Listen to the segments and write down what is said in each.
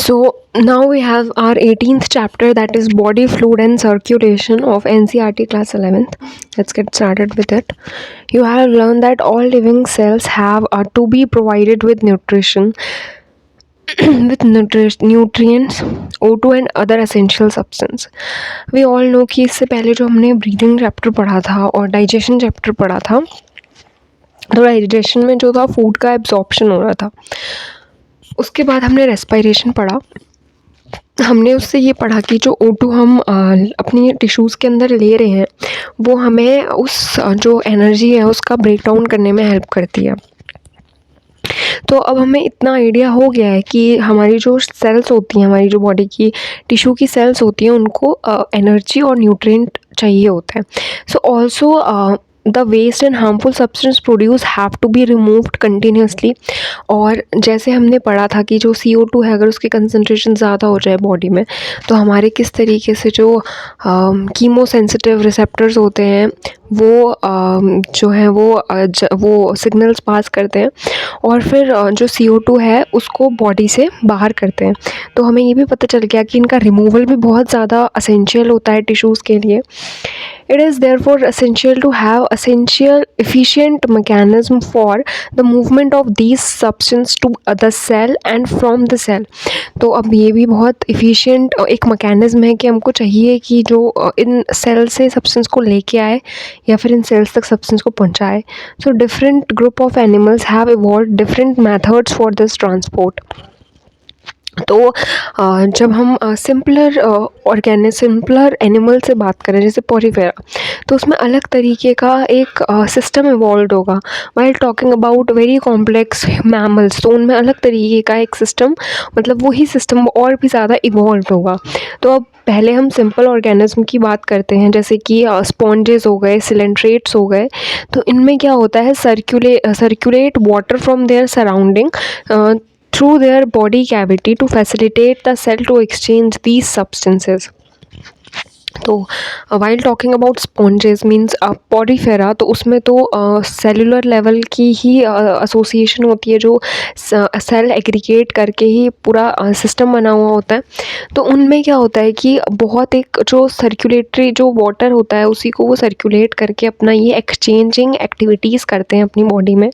So now we have our 18th chapter, that is body fluid and circulation of NCERT class 11th. Let's get started with it. You have learned that all living cells have to be provided with nutrition with nutrients, O2 and other essential substance. We all know कि इससे पहले जो हमने breathing chapter पढ़ा था और digestion chapter पढ़ा था, तो डाइजेशन में जो था फूड का एब्जॉर्प्शन हो रहा था, उसके बाद हमने रेस्पिरेशन पढ़ा। हमने उससे ये पढ़ा कि जो O2 हम अपनी टिश्यूज़ के अंदर ले रहे हैं वो हमें उस जो एनर्जी है उसका ब्रेक डाउन करने में हेल्प करती है। तो अब हमें इतना आइडिया हो गया है कि हमारी जो सेल्स होती हैं, हमारी जो बॉडी की टिश्यू की सेल्स होती हैं, उनको एनर्जी और न्यूट्रिएंट चाहिए होता है। So also the waste and harmful substance produce have to be removed continuously. और जैसे हमने पढ़ा था कि जो CO2 है, अगर उसकी कंसनट्रेशन ज़्यादा हो जाए बॉडी में, तो हमारे किस तरीके से जो कीमो सेंसिटिव रिसेप्टर्स होते हैं वो जो है वो सिग्नल्स पास करते हैं और फिर जो CO2 है उसको बॉडी से बाहर करते हैं। तो हमें ये भी पता चल गया कि इनका रिमूवल भी बहुत ज़्यादा असेंशियल होता है टिश्यूज़ के लिए। It is therefore essential to have essential efficient mechanism for the movement of these substance to the cell and from the cell। तो अब ये भी बहुत efficient एक mechanism है कि हमको चाहिए कि जो इन सेल से सब्सटेंस को लेके आए या फिर इन सेल्स तक सब्सटेंस को पहुंचाए। So different group of animals have evolve different methods for this transport. तो जब हम सिंपलर एनिमल से बात करें जैसे पोरीफेरा, तो उसमें अलग तरीके का एक सिस्टम इवॉल्व होगा। While talking about very complex mammals, तो उनमें अलग तरीके का एक सिस्टम, मतलब वही सिस्टम और भी ज़्यादा इवॉल्व होगा। तो अब पहले हम सिंपल ऑर्गेनिज्म की बात करते हैं, जैसे कि स्पॉन्जेस हो गए, सिलेंट्रेट्स हो गए। तो इनमें क्या होता है, circulate water from their surrounding through their body cavity to facilitate the cell to exchange these substances। तो while talking about sponges means Porifera, तो उसमें तो सेलुलर लेवल की ही एसोसिएशन होती है, जो सेल एग्रीगेट करके ही पूरा सिस्टम बना हुआ होता है। तो उनमें क्या होता है कि बहुत एक जो सर्कुलेटरी जो वाटर होता है उसी को वो सर्कुलेट करके अपना ये एक्सचेंजिंग एक्टिविटीज़ करते हैं अपनी बॉडी में।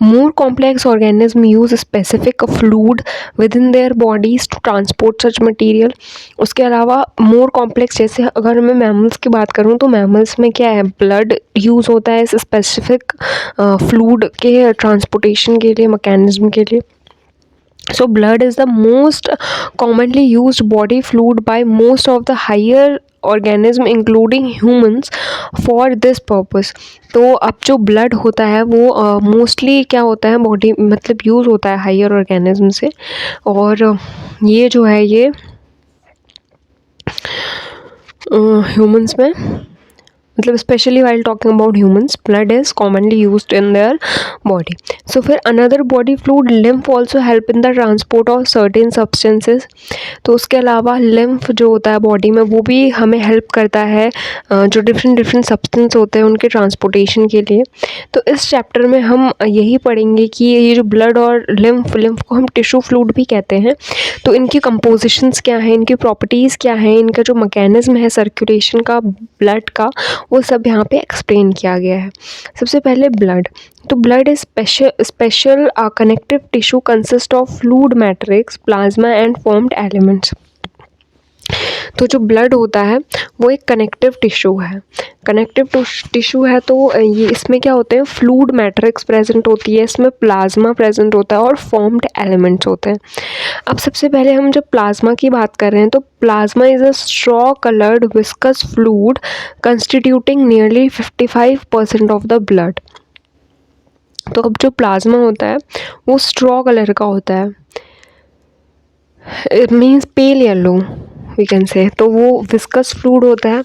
More complex organism use specific fluid within their bodies to transport such material. उसके अलावा मोर कॉम्प्लेक्स, जैसे अगर मैं मैमल्स की बात करूँ तो मैमल्स में क्या है, ब्लड यूज़ होता है इस स्पेसिफिक फ्लूड के ट्रांसपोर्टेशन के लिए, मैकेनिज्म के लिए। So blood is the most commonly used body fluid by most of the higher organism including humans for this purpose। तो अब जो ब्लड होता है वो मोस्टली क्या होता है, बॉडी मतलब यूज़ होता है हायर ऑर्गेनिज्म से। और ये जो है ये ह्यूमंस में, मतलब specially while talking about humans, blood is commonly used in their body. So फिर another body fluid lymph also help in the transport of certain substances. तो उसके अलावा लिम्फ जो होता है बॉडी में वो भी हमें हेल्प करता है जो डिफरेंट सब्सटेंस होते हैं उनके ट्रांसपोर्टेशन के लिए। तो इस चैप्टर में हम यही पढ़ेंगे कि ये जो ब्लड और लिम्फ को हम टिश्यू फ्लूइड भी कहते हैं, तो इनकी कंपोजिशंस क्या हैं, इनकी प्रॉपर्टीज़ क्या हैं, इनका जो मैकेनिज्म है सर्कुलेशन का ब्लड का, वो सब यहाँ पे एक्सप्लेन किया गया है। सबसे पहले ब्लड। तो blood is special connective tissue consist of fluid matrix, plasma and formed elements. तो जो ब्लड होता है वो एक कनेक्टिव टिश्यू है। कनेक्टिव टिश्यू है तो ये इसमें क्या होते हैं, फ्लूइड मैट्रिक्स प्रेजेंट होती है, इसमें प्लाज्मा प्रेजेंट होता है और फॉर्म्ड एलिमेंट्स होते हैं। अब सबसे पहले हम जब प्लाज्मा की बात कर रहे हैं तो plasma is a straw coloured viscous fluid constituting nearly 55% of the blood. तो अब जो प्लाज्मा होता है वो स्ट्रॉ कलर का होता है, it means pale yellow we can say. तो वो विस्कस फ्लूइड होता है,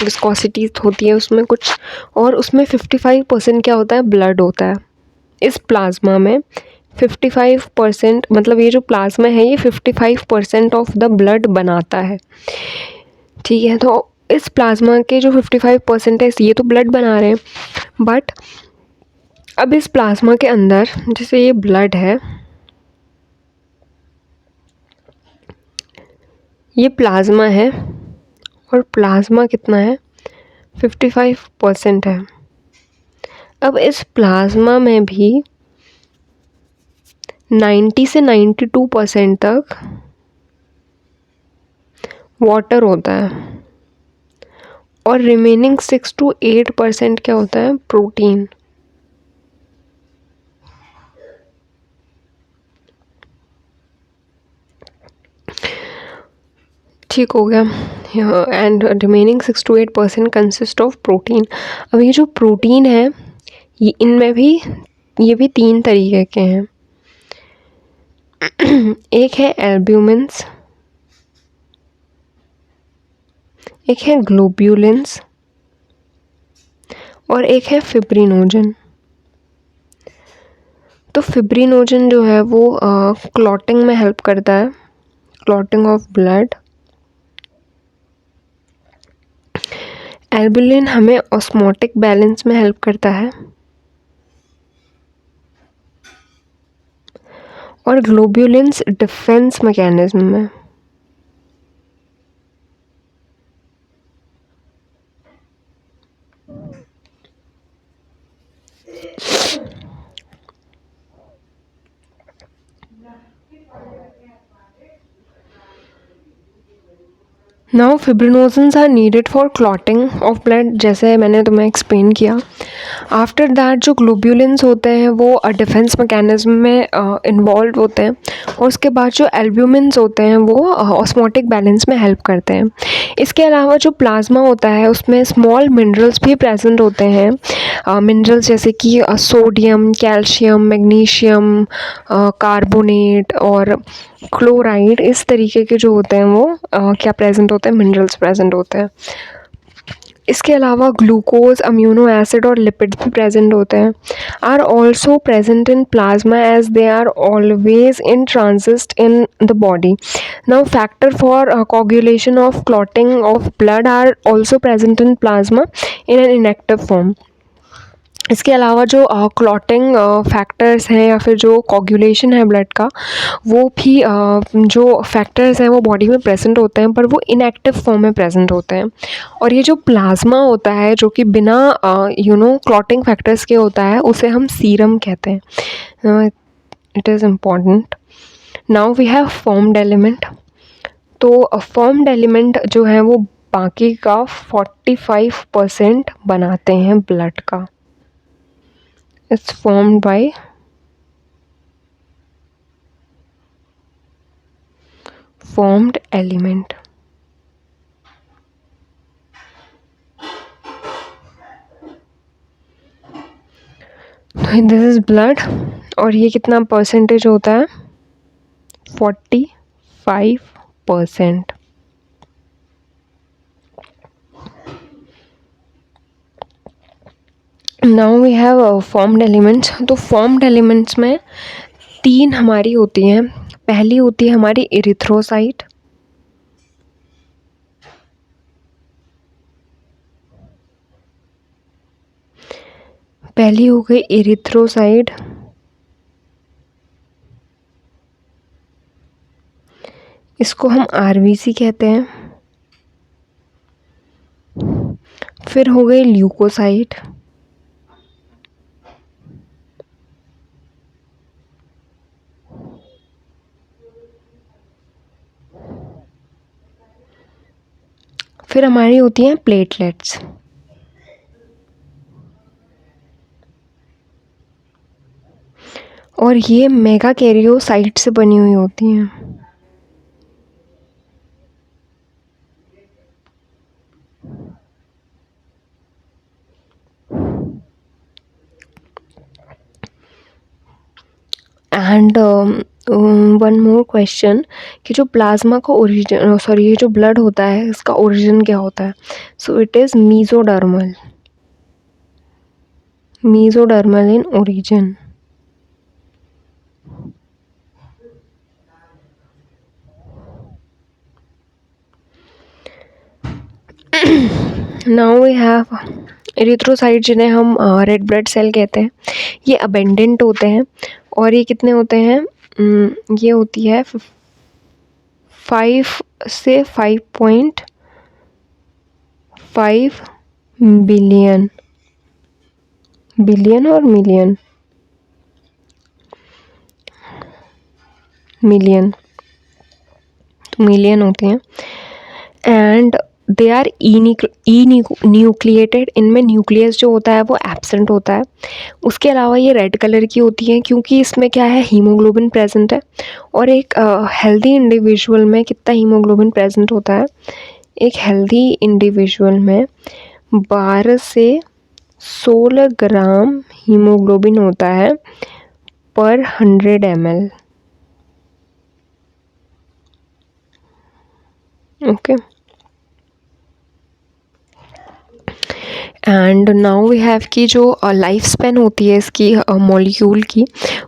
विस्कोसिटी होती है उसमें कुछ, और उसमें 55% क्या होता है, ब्लड होता है। इस प्लाज्मा में 55%, मतलब ये जो प्लाज्मा है ये 55% ऑफ द ब्लड बनाता है। ठीक है, तो इस प्लाज्मा के जो 55% है ये तो ब्लड बना रहे हैं, बट अब इस प्लाज्मा के अंदर जैसे ये ब्लड है, ये प्लाज्मा है और प्लाज्मा कितना है, 55% है। अब इस प्लाज्मा में भी 90 से 92% तक वाटर होता है और रिमेनिंग 6 to 8% क्या होता है, प्रोटीन। ठीक हो गया। And remaining 6 to 8% consist of protein. अब ये जो प्रोटीन है ये इनमें भी ये भी 3 तरीके के हैं। एक है एल्ब्यूमिन्स, एक है ग्लोब्यूलिन्स और एक है फिब्रिनोजन। तो फिब्रिनोजन जो है वो क्लॉटिंग में हेल्प करता है, क्लॉटिंग ऑफ ब्लड। एल्बुलिन हमें ऑस्मोटिक बैलेंस में हेल्प करता है और ग्लोब्यूलिन्स डिफेंस मैकेनिज्म में। Now fibrinogens are needed for clotting of blood, जैसे मैंने तुम्हें एक्सप्लेन किया। आफ्टर दैट जो ग्लोब्यूलिन्स होते हैं वो डिफेंस मैकेनिज्म में इन्वॉल्व होते हैं और उसके बाद जो एल्ब्यूमिन्स होते हैं वो ऑस्मोटिक बैलेंस में हेल्प करते हैं। इसके अलावा जो प्लाज्मा होता है उसमें स्मॉल मिनरल्स भी प्रेजेंट होते हैं, मिनरल्स जैसे कि सोडियम, कैल्शियम, मैग्नीशियम, कार्बोनेट और क्लोराइड। इस तरीके के जो होते हैं वो क्या प्रेजेंट होते हैं, मिनरल्स प्रेजेंट होते हैं। इसके अलावा ग्लूकोज, अम्यूनो एसिड और लिपिड भी प्रेजेंट होते हैं, are also present in plasma as they are always in transit in the body. Now factor for coagulation of clotting of blood are also present in plasma in an inactive form. इसके अलावा जो clotting factors हैं या फिर जो coagulation है blood का, वो भी जो फैक्टर्स हैं वो बॉडी में प्रेजेंट होते हैं पर वो इनएक्टिव फॉर्म में प्रेजेंट होते हैं। और ये जो प्लाज्मा होता है जो कि बिना क्लॉटिंग फैक्टर्स के होता है उसे हम सीरम कहते हैं। It is important. Now we have formed element. तो फॉर्म्ड एलिमेंट जो है वो बाकी का 45% बनाते हैं ब्लड का। It's formed by formed element. This is blood और ये कितना परसेंटेज होता है, 45%। Now we have formed elements. तो फॉर्म्ड एलिमेंट्स में 3 हमारी होती हैं। पहली होती है हमारी इरिथ्रोसाइट, पहली हो गई इरिथ्रोसाइट। इसको हम आरबीसी कहते हैं। फिर हो गई ल्यूकोसाइट, फिर हमारी होती हैं प्लेटलेट्स। और ये मेगा कैरियोसाइट से बनी हुई होती हैं। एंड वन मोर क्वेश्चन कि जो प्लाज्मा का ओरिजिन, सॉरी, ये जो ब्लड होता है इसका ओरिजिन क्या होता है। So it is mesodermal, mesodermal in origin. Now we have erythrocyte जिन्हें हम रेड ब्लड सेल कहते हैं। ये अबेंडेंट होते हैं और ये कितने होते हैं, ये होती है 5 से 5.5 बिलियन, बिलियन और मिलियन, मिलियन, तो मिलियन होती हैं। And they R E nucleated, इनमें न्यूक्लियस जो होता है वो एब्सेंट होता है। उसके अलावा ये रेड कलर की होती हैं क्योंकि इसमें क्या है, हीमोग्लोबिन प्रेजेंट है। और एक हेल्दी इंडिविजुअल में कितना हीमोग्लोबिन प्रेजेंट होता है, एक हेल्दी इंडिविजुअल में 12 से 16 ग्राम हीमोग्लोबिन होता है पर 100 ml। Okay, and now we have कि जो लाइफ स्पेन होती है इसकी मॉलिक्यूल की,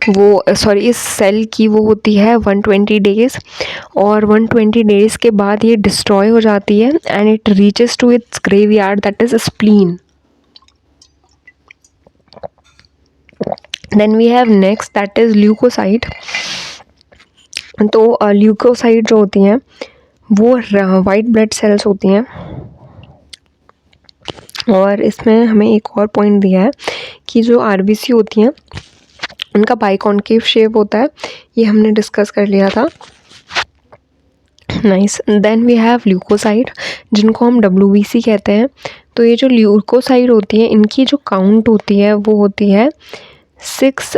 वो सॉरी इस सेल की, वो होती है 120 डेज़। और 120 डेज़ के बाद ये डिस्ट्रॉय हो जाती है and it reaches to its graveyard, that is spleen. Then we have next that is leucocyte. तो ल्यूकोसाइट जो होती हैं वो वाइट ब्लड सेल्स होती हैं। और इसमें हमें एक और पॉइंट दिया है कि जो आरबीसी होती हैं उनका बाइकॉन्केव शेप होता है, ये हमने डिस्कस कर लिया था। Nice. Then we have leucocyte जिनको हम डब्ल्यूबीसी कहते हैं। तो ये जो ल्यूकोसाइट होती है इनकी जो काउंट होती है वो होती है 6,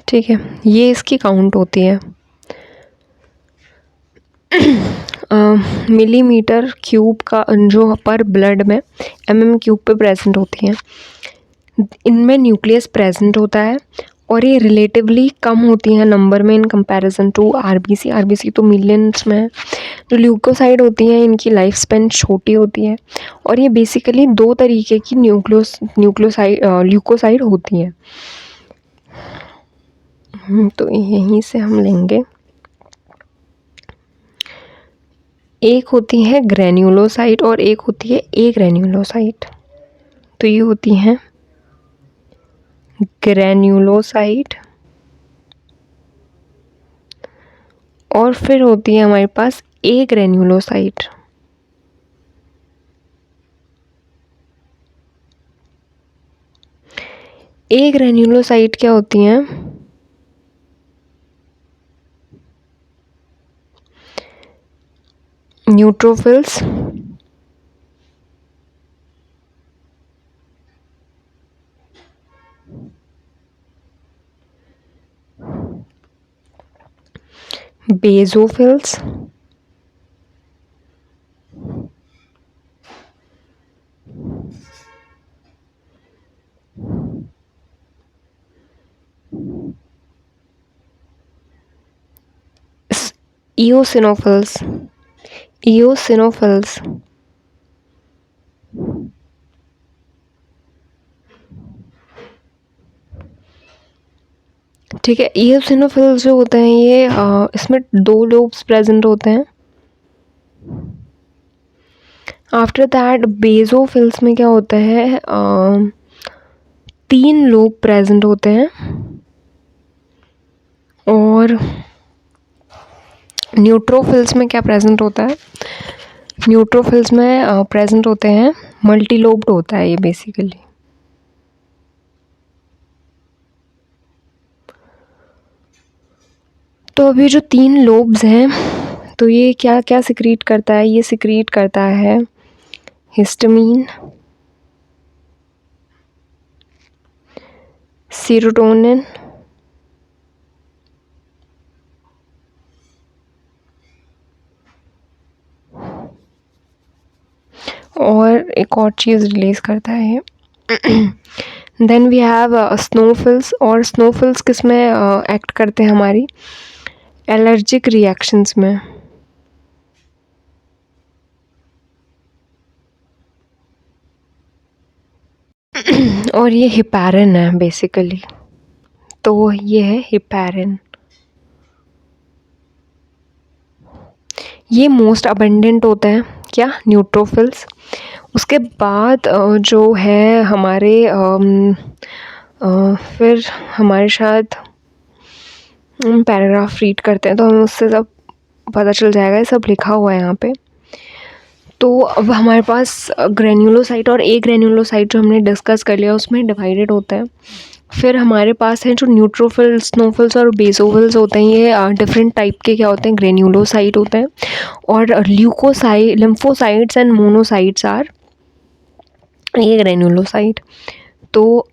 ठीक है, ये इसकी काउंट होती है मिलीमीटर क्यूब का, जो पर ब्लड में क्यूब पे प्रेजेंट होती हैं। इनमें न्यूक्लियस प्रेजेंट होता है और ये रिलेटिवली कम होती हैं नंबर में in comparison to RBC. RBC तो मिलियंस में है। जो ल्यूकोसाइड होती हैं इनकी लाइफ स्पेन छोटी होती है और ये बेसिकली 2 तरीके की ल्यूकोसाइड होती हैं। तो यहीं से हम लेंगे, एक होती है ग्रेन्युलोसाइट और एक होती है ए ग्रेन्युलोसाइट। तो ये होती हैं ग्रेन्युलोसाइट और फिर होती है हमारे पास ए ग्रेन्युलोसाइट। ए ग्रेन्युलोसाइट क्या होती हैं, न्यूट्रोफिल्स, बेसोफिल्स, इओसिनोफिल्स, इओसिनोफिल्स, ठीक है। इओसिनोफिल्स जो होते हैं ये इसमें 2 लोब्स प्रेजेंट होते हैं। आफ्टर दैट बेसोफिल्स में क्या होता है, 3 लोब प्रेजेंट होते हैं। और न्यूट्रोफिल्स में क्या प्रेजेंट होता है, न्यूट्रोफिल्स में प्रेजेंट होते हैं, मल्टी लोब्ड होता है ये बेसिकली। तो अभी जो 3 लोब्स हैं तो ये क्या क्या सिक्रीट करता है, ये सिक्रीट करता है हिस्टामीन, सीरोटोनिन, और एक और चीज़ रिलीज़ करता है ये। Then we have eosinophils. और स्नोफिल्स किस में एक्ट करते हैं, हमारी एलर्जिक रिएक्शंस में। और ये हिपैरिन है बेसिकली, तो ये है हिपैरिन। ये मोस्ट अबंडेंट होते हैं क्या, न्यूट्रोफिल्स। उसके बाद जो है हमारे फिर हमारे साथ हम पैराग्राफ रीड करते हैं तो हमें उससे सब पता चल जाएगा, ये सब लिखा हुआ है यहाँ पे। तो अब हमारे पास ग्रेन्युलोसाइट और ए ग्रेन्युलोसाइट जो हमने डिस्कस कर लिया उसमें डिवाइडेड होते हैं। फिर हमारे पास है जो न्यूट्रोफिल्स, स्नोफिल्स और बेसोफिल्स होते हैं, ये डिफरेंट टाइप के क्या होते हैं, ग्रेन्युलोसाइट होते हैं। और leucocyte, lymphocytes and monocytes are agranulocyte. तो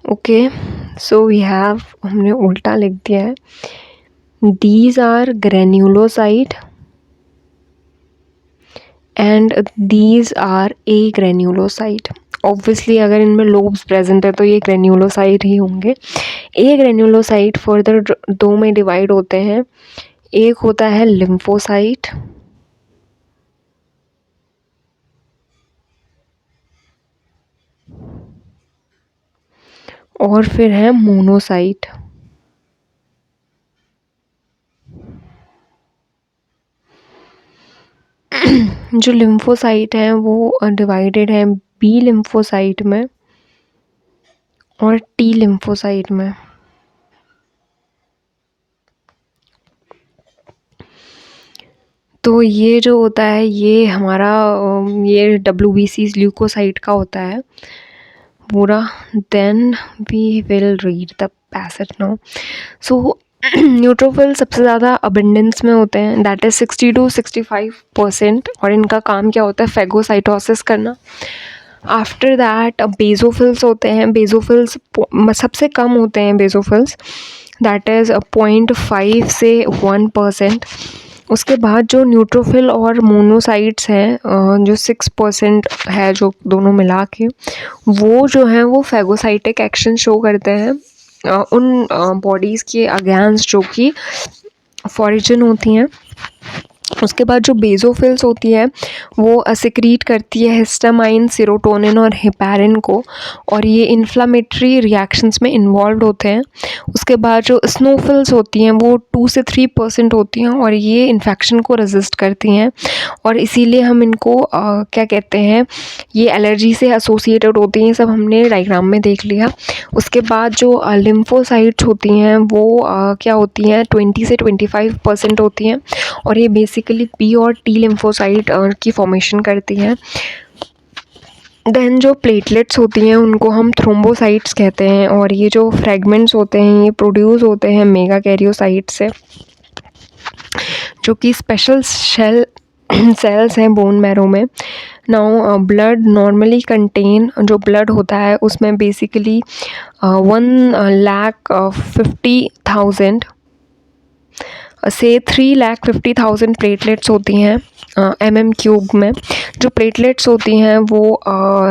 ओके, सो वी हैव, हमने उल्टा लिख दिया है, these are granulocyte and these are agranulocyte. Obviously अगर इनमें लोब्स प्रेजेंट है तो ये ग्रेन्युलोसाइट ही होंगे। ए ग्रेन्युलोसाइट फर्दर दो में डिवाइड होते हैं। एक होता है लिम्फोसाइट और फिर है मोनोसाइट। जो लिम्फोसाइट हैं वो डिवाइडेड हैं बी लिम्फोसाइट में और टी लिम्फोसाइट में। तो ये जो होता है ये हमारा ये WBC ल्यूकोसाइट का होता है पूरा। Then we will read the passage now. So neutrophil सबसे ज़्यादा अबेंडेंस में होते हैं, दैट इज़ 60 to 65%। और इनका काम क्या होता है, फेगोसाइटोसिस करना। आफ्टर दैट बेजोफिल्स होते हैं। बेजोफिल्स सबसे कम होते हैं बेजोफिल्स, दैट इज़ 0.5 से 1%। उसके बाद जो न्यूट्रोफिल और मोनोसाइट्स हैं जो 6% है, जो दोनों मिला के वो जो हैं वो फेगोसाइटिक एक्शन शो करते हैं उन बॉडीज़ के अगेंस्ट जो कि फॉरिजन होती हैं। उसके बाद जो बेजोफिल्स होती है वो सिक्रीट करती है हिस्टामाइन, सेरोटोनिन और हेपारिन को, और ये इन्फ्लामेटरी रिएक्शंस में इन्वॉल्व होते हैं। उसके बाद जो स्नोफिल्स होती हैं वो 2 से 3% होती हैं और ये इन्फेक्शन को रेजिस्ट करती हैं, और इसीलिए हम इनको क्या कहते हैं, ये एलर्जी से एसोसिएटेड होती हैं। सब हमने डायग्राम में देख लिया। उसके बाद जो लिम्फोसाइट्स होती हैं वो क्या होती हैं, 20 से 25% होती हैं, और ये बेसिकली पी और टी लिम्फोसाइट की फॉर्मेशन करती हैं। देन जो प्लेटलेट्स होती हैं उनको हम थ्रोम्बोसाइट्स कहते हैं, और ये जो फ्रेगमेंट्स होते हैं ये प्रोड्यूस होते हैं मेगा कैरियोसाइट से, जो कि स्पेशल सेल्स हैं बोन मैरो में। नाउ ब्लड नॉर्मली कंटेन, जो ब्लड होता है उसमें बेसिकली 1,50,000 से 3,50,000 प्लेटलेट्स होती हैं mm³ में। जो प्लेटलेट्स होती हैं वो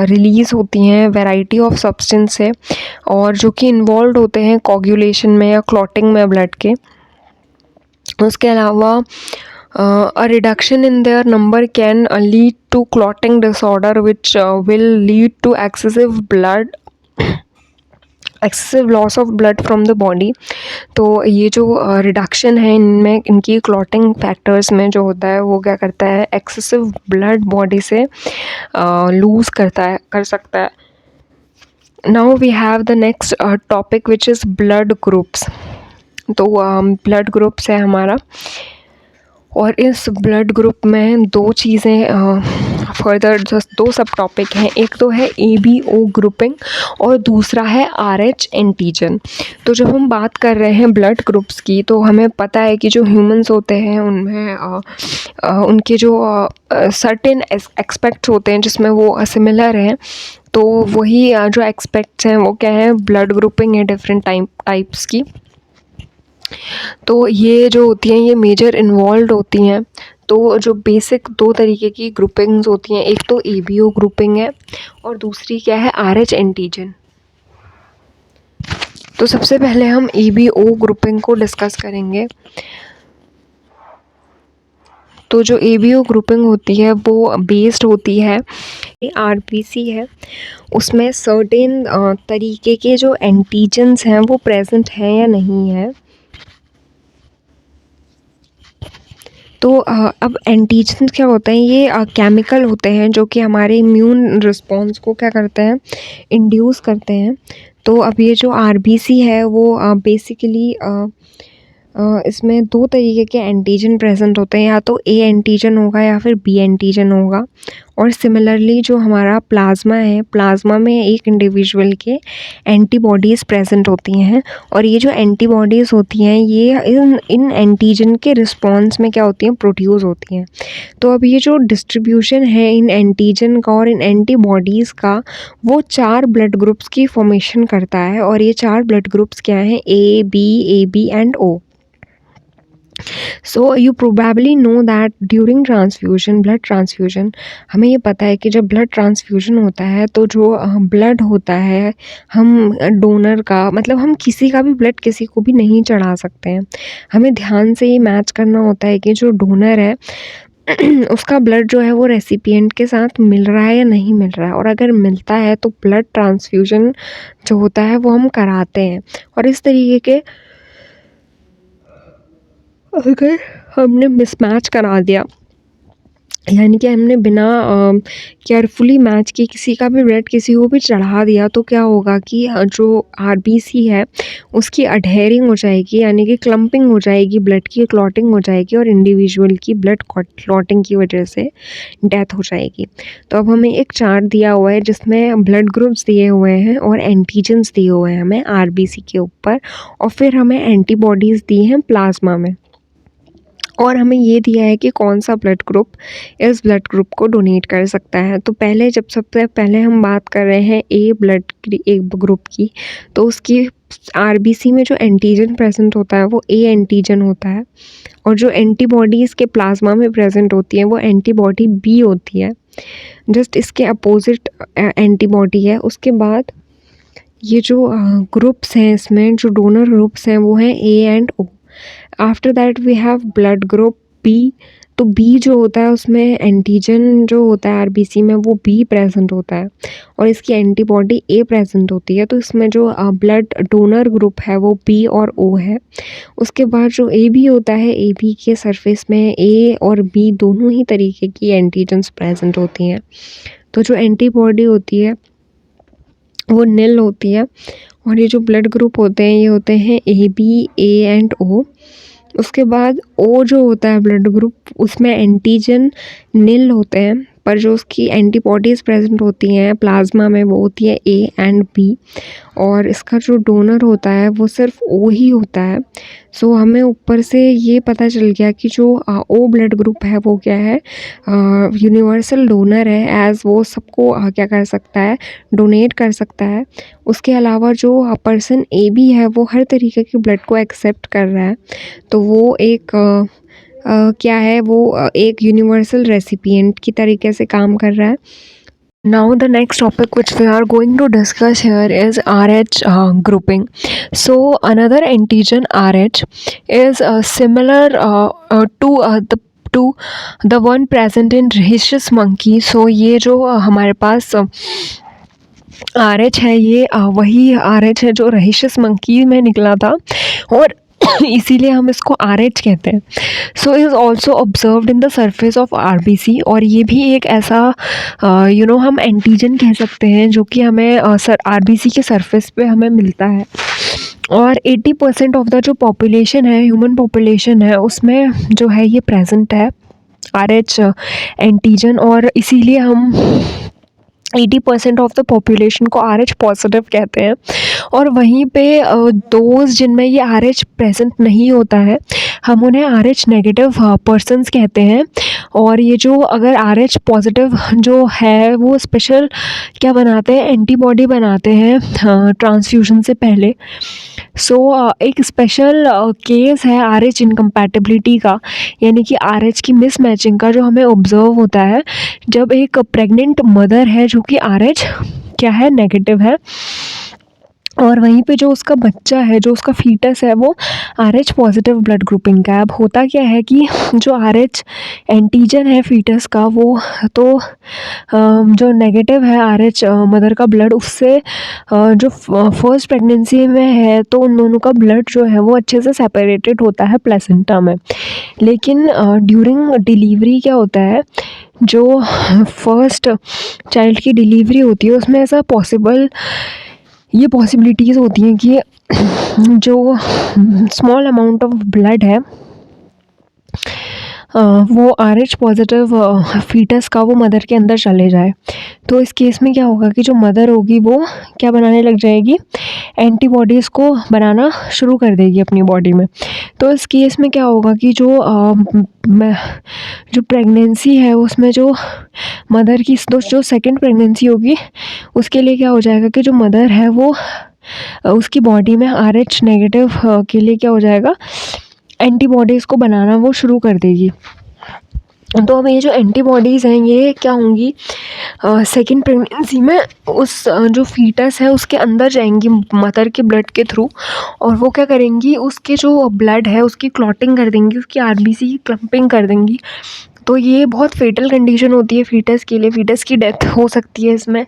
रिलीज़ होती हैं वैरायटी ऑफ सब्सटेंस से, और जो कि इन्वॉल्व होते हैं कोगुलेशन में या क्लॉटिंग में ब्लड के। उसके अलावा a reduction in their number can lead to clotting disorder, which will lead to excessive loss of blood from the body। तो ये जो रिडक्शन है इनमें, इनकी क्लॉटिंग फैक्टर्स में जो होता है वो क्या करता है, एक्सेसिव ब्लड बॉडी से लूज़ कर सकता है। Now we have the next topic which is blood groups. तो ब्लड ग्रुप्स है हमारा, और इस ब्लड ग्रुप में दो चीज़ें फर्दर जस्ट दो सब टॉपिक हैं। एक तो है ABO ग्रुपिंग और दूसरा है RH एंटीजन। तो जब हम बात कर रहे हैं ब्लड ग्रुप्स की, तो हमें पता है कि जो ह्यूमंस होते हैं उनमें उनके जो सर्टेन एक्सपेक्ट्स होते हैं जिसमें वो सिमिलर हैं। तो वही जो एक्सपेक्ट्स हैं वो क्या है, ब्लड ग्रुपिंग है डिफरेंट टाइप्स की। तो ये जो होती हैं ये मेजर इन्वॉल्व होती हैं। तो जो बेसिक दो तरीके की ग्रुपिंग्स होती हैं, एक तो ABO ग्रुपिंग है और दूसरी क्या है, RH एंटीजन। तो सबसे पहले हम ABO ग्रुपिंग को डिस्कस करेंगे। तो जो ABO ग्रुपिंग होती है वो बेस्ड होती है RBC है, उसमें सर्टेन तरीके के जो एंटीजन्स हैं वो प्रेजेंट हैं या नहीं है। तो अब एंटीजन क्या होते हैं, ये केमिकल होते हैं जो कि हमारे इम्यून रिस्पॉन्स को क्या करते हैं, इंड्यूस करते हैं। तो अब ये जो आरबीसी है वो बेसिकली इसमें दो तरीके के एंटीजन प्रेजेंट होते हैं, या तो ए एंटीजन होगा या फिर बी एंटीजन होगा। और सिमिलरली जो हमारा प्लाज्मा है, प्लाज्मा में एक इंडिविजुअल के एंटीबॉडीज़ प्रेजेंट होती हैं, और ये जो एंटीबॉडीज़ होती हैं ये इन एंटीजन के रिस्पॉन्स में क्या होती हैं, प्रोड्यूस होती हैं। तो अब ये जो डिस्ट्रीब्यूशन है इन एंटीजन का और इन एंटीबॉडीज़ का, वो 4 ब्लड ग्रुप्स की फॉर्मेशन करता है। और ये 4 ब्लड ग्रुप्स क्या हैं, A B and O. So you probably know that during transfusion, blood transfusion, हमें ये पता है कि जब ब्लड ट्रांसफ्यूजन होता है तो जो ब्लड होता है, हम डोनर का, मतलब हम किसी का भी ब्लड किसी को भी नहीं चढ़ा सकते हैं। हमें ध्यान से ये मैच करना होता है कि जो डोनर है उसका ब्लड जो है वो रेसिपिएंट के साथ मिल रहा है या नहीं मिल रहा है। और अगर मिलता है तो ब्लड ट्रांसफ्यूजन जो होता है वो हम कराते हैं। और इस तरीके के अगर हमने मिसमैच करा दिया, यानी कि हमने बिना केयरफुली मैच किए किसी का भी ब्लड किसी को भी चढ़ा दिया, तो क्या होगा कि जो आरबीसी है उसकी अडहेरिंग हो जाएगी, यानी कि क्लम्पिंग हो जाएगी, ब्लड की क्लॉटिंग हो जाएगी, और इंडिविजुअल की ब्लड क्लॉटिंग की वजह से डेथ हो जाएगी। तो अब हमें एक चार्ट दिया हुआ है जिसमें ब्लड ग्रुप्स दिए हुए हैं और एंटीजन्स दिए हुए हैं हमें आरबीसी के ऊपर, और फिर हमें एंटीबॉडीज़ दी हैं प्लाज्मा में, और हमें ये दिया है कि कौन सा ब्लड ग्रुप इस ब्लड ग्रुप को डोनेट कर सकता है। तो पहले जब सबसे पहले हम बात कर रहे हैं ए ब्लड की, एक ग्रुप की, तो उसकी आरबीसी में जो एंटीजन प्रेजेंट होता है वो ए एंटीजन होता है, और जो एंटीबॉडीज़ के प्लाज्मा में प्रेजेंट होती है वो एंटीबॉडी बी होती है। जस्ट इसके अपोजिट एंटीबॉडी है। उसके बाद ये जो ग्रुप्स हैं, इसमें जो डोनर ग्रुप्स हैं वो हैं A and O. After that we have blood group B. तो बी जो होता है उसमें एंटीजन जो होता है आरबीसी में वो बी प्रेजेंट होता है, और इसकी एंटीबॉडी ए प्रेजेंट होती है। तो इसमें जो ब्लड डोनर ग्रुप है वो बी और ओ है। उसके बाद जो ए बी होता है, ए बी के सरफेस में ए और बी दोनों ही तरीके की एंटीजन्स प्रेजेंट होती हैं। तो जो एंटीबॉडी होती है वो निल होती है। और ये जो ब्लड ग्रुप होते हैं ये होते हैं ए बी, ए एंड ओ। उसके बाद ओ जो होता है ब्लड ग्रुप, उसमें एंटीजन निल होते हैं, पर जो उसकी एंटीबॉडीज़ प्रेजेंट होती हैं प्लाज्मा में वो होती है ए एंड बी। और इसका जो डोनर होता है वो सिर्फ ओ ही होता है। सो हमें ऊपर से ये पता चल गया कि जो ओ ब्लड ग्रुप है वो क्या है, यूनिवर्सल डोनर है, एज़ वो सबको क्या कर सकता है, डोनेट कर सकता है। उसके अलावा जो पर्सन ए बी है वो हर तरीके के ब्लड को एक्सेप्ट कर रहा है। तो वो एक क्या है, वो एक यूनिवर्सल रेसिपिएंट की तरीके से काम कर रहा है। Now the next topic which we are going to discuss here is RH grouping. So another antigen RH is similar to the one present in rhesus monkey. So ये जो हमारे पास RH है, ये वही RH है जो रहीशस मंकी में निकला था, और इसीलिए हम इसको RH कहते हैं। So is also observed in the surface of RBC. और ये भी एक ऐसा हम एंटीजन कह सकते हैं जो कि हमें आरबीसी के सरफेस पे हमें मिलता है। और 80% ऑफ द जो पॉपुलेशन है, ह्यूमन पॉपुलेशन है, उसमें जो है ये प्रेजेंट है RH एंटीजन, और इसीलिए हम 80% ऑफ द पॉपुलेशन को RH पॉजिटिव कहते हैं। और वहीं पे दोज जिनमें ये RH प्रेजेंट नहीं होता है, हम उन्हें RH नेगेटिव पर्सन्स कहते हैं। और ये जो अगर RH पॉजिटिव जो है वो स्पेशल क्या बनाते हैं, एंटीबॉडी बनाते हैं ट्रांसफ्यूजन से पहले। सो एक स्पेशल केस है RH इनकम्पैटिबिलिटी का, यानी कि RH की मिसमैचिंग का, जो हमें ऑब्जर्व होता है जब एक प्रेग्नेंट मदर है जो कि RH क्या है, नेगेटिव है, और वहीं पे जो उसका बच्चा है, जो उसका फीटस है, वो RH पॉजिटिव ब्लड ग्रुपिंग का है। अब होता क्या है कि जो RH एंटीजन है फीटस का, वो तो जो नेगेटिव है RH मदर का ब्लड, उससे जो फर्स्ट प्रेगनेंसी में है तो उन दोनों का ब्लड जो है वो अच्छे से सेपरेटेड होता है प्लेसेंटा में। लेकिन ड्यूरिंग डिलीवरी क्या होता है, जो फर्स्ट चाइल्ड की डिलीवरी होती है उसमें ऐसा ये पॉसिबिलिटीज़ होती हैं कि जो स्मॉल अमाउंट ऑफ ब्लड है वो RH पॉजिटिव फीटस का वो मदर के अंदर चले जाए। तो इस केस में क्या होगा कि जो मदर होगी वो क्या बनाने लग जाएगी, एंटीबॉडीज़ को बनाना शुरू कर देगी अपनी बॉडी में। तो इस केस में क्या होगा कि जो प्रेगनेंसी है उसमें जो मदर की जो सेकंड प्रेगनेंसी होगी उसके लिए क्या हो जाएगा कि जो मदर है वो उसकी बॉडी में RH नेगेटिव के लिए क्या हो जाएगा, एंटीबॉडीज़ को बनाना वो शुरू कर देगी। तो अब ये जो एंटीबॉडीज़ हैं ये क्या होंगी, सेकंड प्रेगनेंसी में उस जो फीटस है उसके अंदर जाएंगी मदर के ब्लड के थ्रू, और वो क्या करेंगी, उसके जो ब्लड है उसकी क्लॉटिंग कर देंगी, उसकी RBC की क्लम्पिंग कर देंगी। तो ये बहुत फेटल कंडीशन होती है फीटस के लिए, फीटस की डेथ हो सकती है इसमें,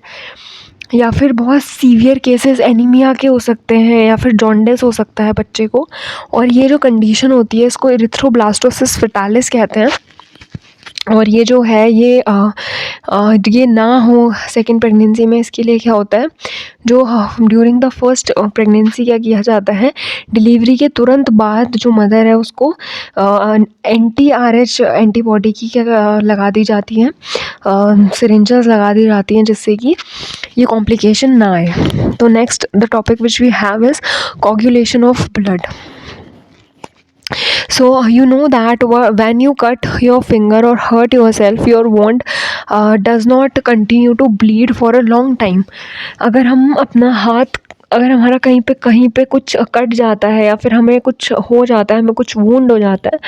या फिर बहुत सीवियर केसेस एनीमिया के हो सकते हैं, या फिर जॉन्डिस हो सकता है बच्चे को। और ये जो कंडीशन होती है इसको एरिथ्रोब्लास्टोसिस फेटालिस कहते हैं। और ये जो है ये ना हो सेकंड प्रेगनेंसी में, इसके लिए क्या होता है, जो ड्यूरिंग द फर्स्ट प्रेगनेंसी क्या किया जाता है, डिलीवरी के तुरंत बाद जो मदर है उसको anti-RH एंटीबॉडी की क्या लगा दी जाती हैं, सिरिंजेस लगा दी जाती हैं, जिससे कि ये कॉम्प्लिकेशन ना आए। तो next the topic which we have is coagulation of blood. So you know that when you cut your finger or hurt yourself, your wound does not continue to bleed for a long time. अगर हमारा कहीं पे कुछ cut जाता है या फिर हमें कुछ हो जाता है, हमें कुछ वूंड हो जाता है,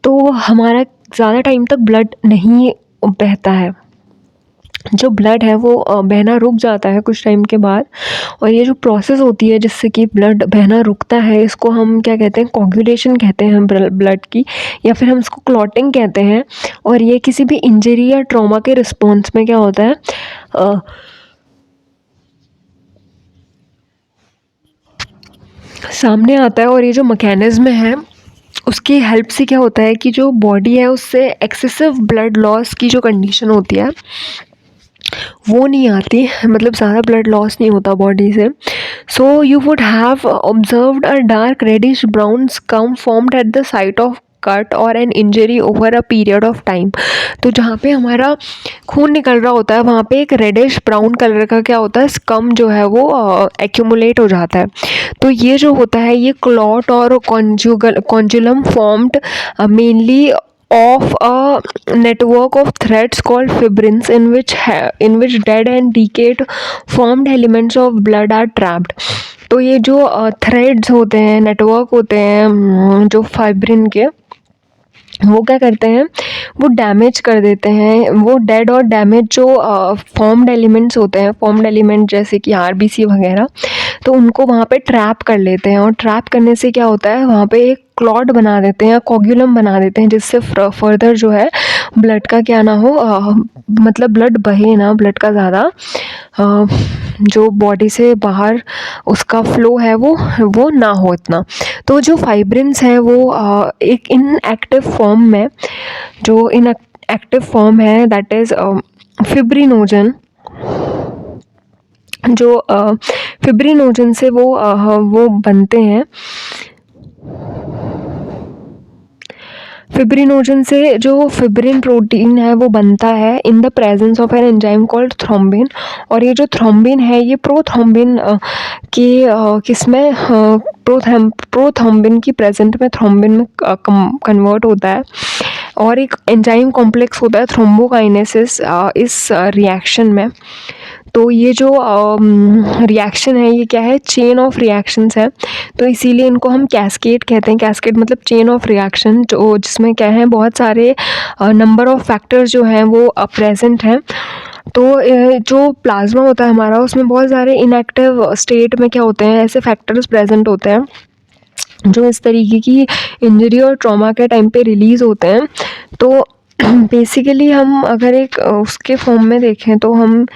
तो हमारा ज़्यादा टाइम तक ब्लड नहीं बहता है। जो ब्लड है वो बहना रुक जाता है कुछ टाइम के बाद। और ये जो प्रोसेस होती है जिससे कि ब्लड बहना रुकता है, इसको हम क्या कहते हैं, कोagulation कहते हैं हम ब्लड की, या फिर हम इसको क्लॉटिंग कहते हैं। और ये किसी भी इंजरी या ट्रॉमा के रिस्पॉन्स में क्या होता है, सामने आता है। और ये जो मैकेनिज्म है उसकी हेल्प से क्या होता है कि जो बॉडी है उससे एक्सेसिव ब्लड लॉस की जो कंडीशन होती है वो नहीं आती, मतलब ज़्यादा ब्लड लॉस नहीं होता बॉडी से। So you would have observed a dark reddish brown scum formed at the site of cut और an injury over a period of time. तो जहाँ पे हमारा खून निकल रहा होता है वहाँ पे एक रेडिश ब्राउन कलर का क्या होता है, स्कम जो है वो एक्यूमुलेट हो जाता है। तो ये जो होता है ये क्लॉट और coagulum formed mainly of a network of threads called fibrins in which dead and decayed formed elements of blood are trapped. तो ये जो थ्रेड्स होते हैं, नेटवर्क होते हैं जो फाइब्रिन के, वो क्या करते हैं, वो डैमेज कर देते हैं, वो डेड और डैमेज जो फॉर्म्ड एलिमेंट्स होते हैं, फॉर्म्ड एलिमेंट जैसे कि RBC वगैरह, तो उनको वहाँ पे ट्रैप कर लेते हैं। और ट्रैप करने से क्या होता है, वहाँ पे एक क्लॉट बना देते हैं, कोगुलम बना देते हैं, जिससे फर्दर जो है ब्लड का क्या ना हो, मतलब ब्लड बहे ना, ब्लड का ज़्यादा जो बॉडी से बाहर उसका फ्लो है वो ना हो इतना। तो जो फाइब्रिन्स है वो एक इनएक्टिव फॉर्म में, जो इनएक्टिव फॉर्म है दैट इज़ फिब्रिनोजन, जो फिब्रिनोजन से वो बनते हैं। फिब्रिनोजन से जो फिब्रिन प्रोटीन है वो बनता है in the presence of an enzyme called thrombin. और ये जो थ्रोम्बिन है ये प्रोथ्रोम्बिन के किसमें प्रोथ्रोम्बिन की प्रेजेंट में थ्रोम्बिन में कन्वर्ट होता है। और एक एंजाइम कॉम्प्लेक्स होता है थ्रोम्बोकाइनेसिस इस रिएक्शन में। तो ये जो रिएक्शन है ये क्या है, चेन ऑफ रिएक्शंस है, तो इसीलिए इनको हम कैस्केड कहते हैं। कैस्केड मतलब चेन ऑफ रिएक्शन, जो जिसमें क्या है, बहुत सारे नंबर ऑफ फैक्टर्स जो हैं वो प्रेजेंट हैं तो जो प्लाज्मा होता है हमारा, उसमें बहुत सारे इनएक्टिव स्टेट में क्या होते हैं, ऐसे फैक्टर्स प्रेजेंट होते हैं जो इस तरीके की इंजरी और ट्रॉमा के टाइम पे रिलीज़ होते हैं। तो बेसिकली हम अगर एक उसके फॉर्म में देखें तो हम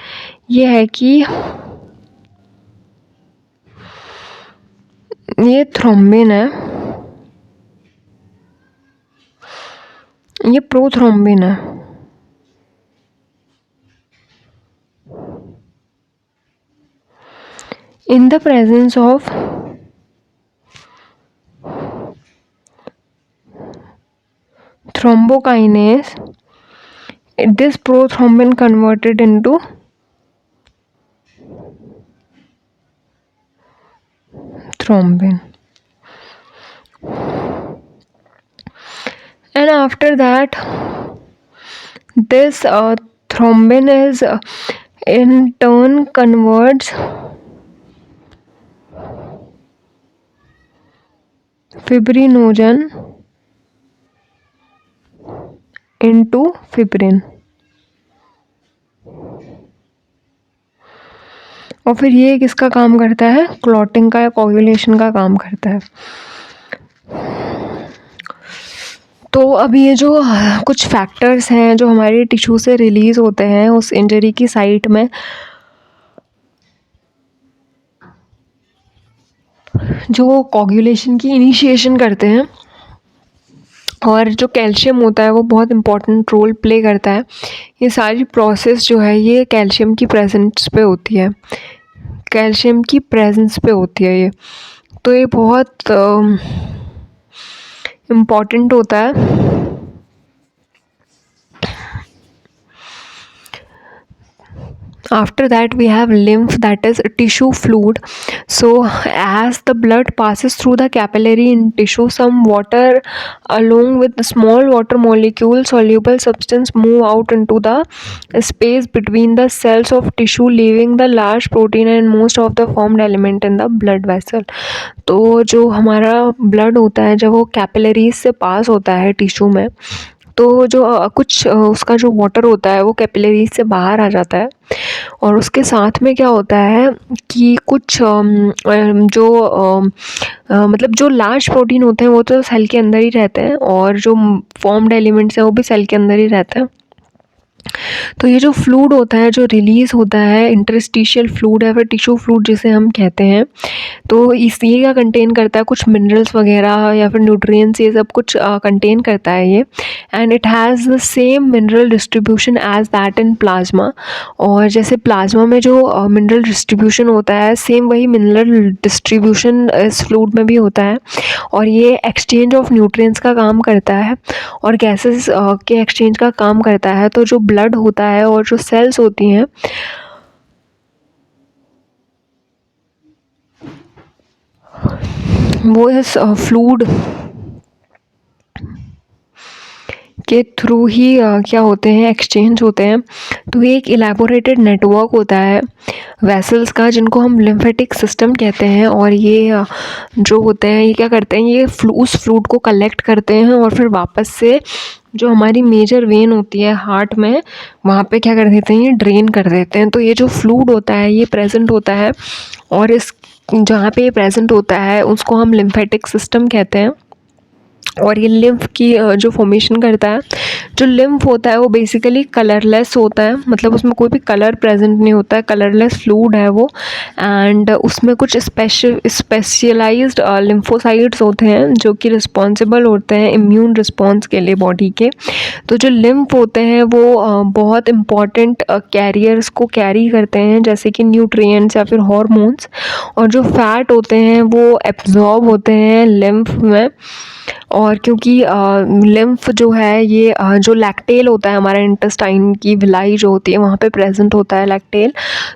ये है कि ये थ्रोम्बिन है, ये प्रोथ्रोम्बिन है। In the presence of thrombokinase, this prothrombin converted into thrombin, and after that this thrombin is in turn converts fibrinogen into fibrin, और फिर ये किसका काम करता है, क्लॉटिंग का या कोगुलेशन का काम करता है। तो अभी ये जो कुछ फैक्टर्स हैं जो हमारे टिश्यू से रिलीज़ होते हैं उस इंजरी की साइट में, जो कोगुलेशन की इनिशिएशन करते हैं, और जो कैल्शियम होता है वो बहुत इम्पोर्टेंट रोल प्ले करता है। ये सारी प्रोसेस जो है ये कैल्शियम की प्रेजेंस पे होती है, कैल्शियम की प्रेजेंस पे होती है ये। तो ये बहुत इम्पॉर्टेंट होता है। After that we have lymph, that is tissue fluid. So as the blood passes through the capillary in tissue, some water along with small water molecule soluble substance move out into the space between the cells of tissue, leaving the large protein and most of the formed element in the blood vessel. तो जो हमारा blood होता है जब वो capillaries से पास होता है टिश्यू में, तो जो कुछ उसका जो वाटर होता है वो कैपिलरीज से बाहर आ जाता है, और उसके साथ में क्या होता है कि कुछ मतलब जो लार्ज प्रोटीन होते हैं वो तो सेल के अंदर ही रहते हैं, और जो फॉर्म्ड एलिमेंट्स हैं वो भी सेल के अंदर ही रहते हैं। तो ये जो फ्लूइड होता है जो रिलीज़ होता है, इंटरस्टिशियल फ्लूइड या फिर टिश्यू फ्लूइड जिसे हम कहते हैं, तो ये क्या कंटेन करता है, कुछ मिनरल्स वगैरह या फिर न्यूट्रिएंट्स, ये सब कुछ कंटेन करता है ये। And it has the same mineral distribution as that in plasma. और जैसे प्लाज्मा में जो मिनरल डिस्ट्रीब्यूशन होता है, सेम वही मिनरल डिस्ट्रीब्यूशन इस फ्लूइड में भी होता है, और ये एक्सचेंज ऑफ न्यूट्रिएंट्स का काम करता है और गैसेस के एक्सचेंज का काम करता है। तो जो ब्लड होता है और जो सेल्स होती हैं वो इस फ्लूइड के थ्रू ही क्या होते हैं, एक्सचेंज होते हैं। तो ये एक इलेबोरेटेड नेटवर्क होता है वेसल्स का, जिनको हम लिम्फेटिक सिस्टम कहते हैं। और ये जो होते हैं ये क्या करते हैं, ये उस फ्लूइड को कलेक्ट करते हैं और फिर वापस से जो हमारी मेजर वेन होती है हार्ट में, वहाँ पे क्या कर देते हैं, ये ड्रेन कर देते हैं। तो ये जो फ्लूइड होता है ये प्रेजेंट होता है, और इस जहाँ पे ये प्रेजेंट होता है उसको हम लिम्फेटिक सिस्टम कहते हैं। और ये लिम्फ की जो फॉर्मेशन करता है, जो लिम्फ होता है वो बेसिकली कलरलेस होता है, मतलब उसमें कोई भी कलर प्रेजेंट नहीं होता है, कलरलेस फ्लूइड है वो। एंड उसमें कुछ स्पेशलाइज्ड लिम्फोसाइट्स होते हैं जो कि रिस्पॉन्सिबल होते हैं इम्यून रिस्पॉन्स के लिए बॉडी के। तो जो लिम्फ होते हैं वो बहुत इम्पॉर्टेंट कैरियर्स को कैरी करते हैं, जैसे कि न्यूट्रिएंट्स या फिर हॉर्मोन्स। और जो फैट होते हैं वो एब्जॉर्ब होते हैं लिम्फ में। और क्योंकि लिम्फ जो है ये जो लैक्टेल होता है हमारा इंटेस्टाइन की विलाई जो होती है वहाँ पे प्रेजेंट होता है लैक्टेल,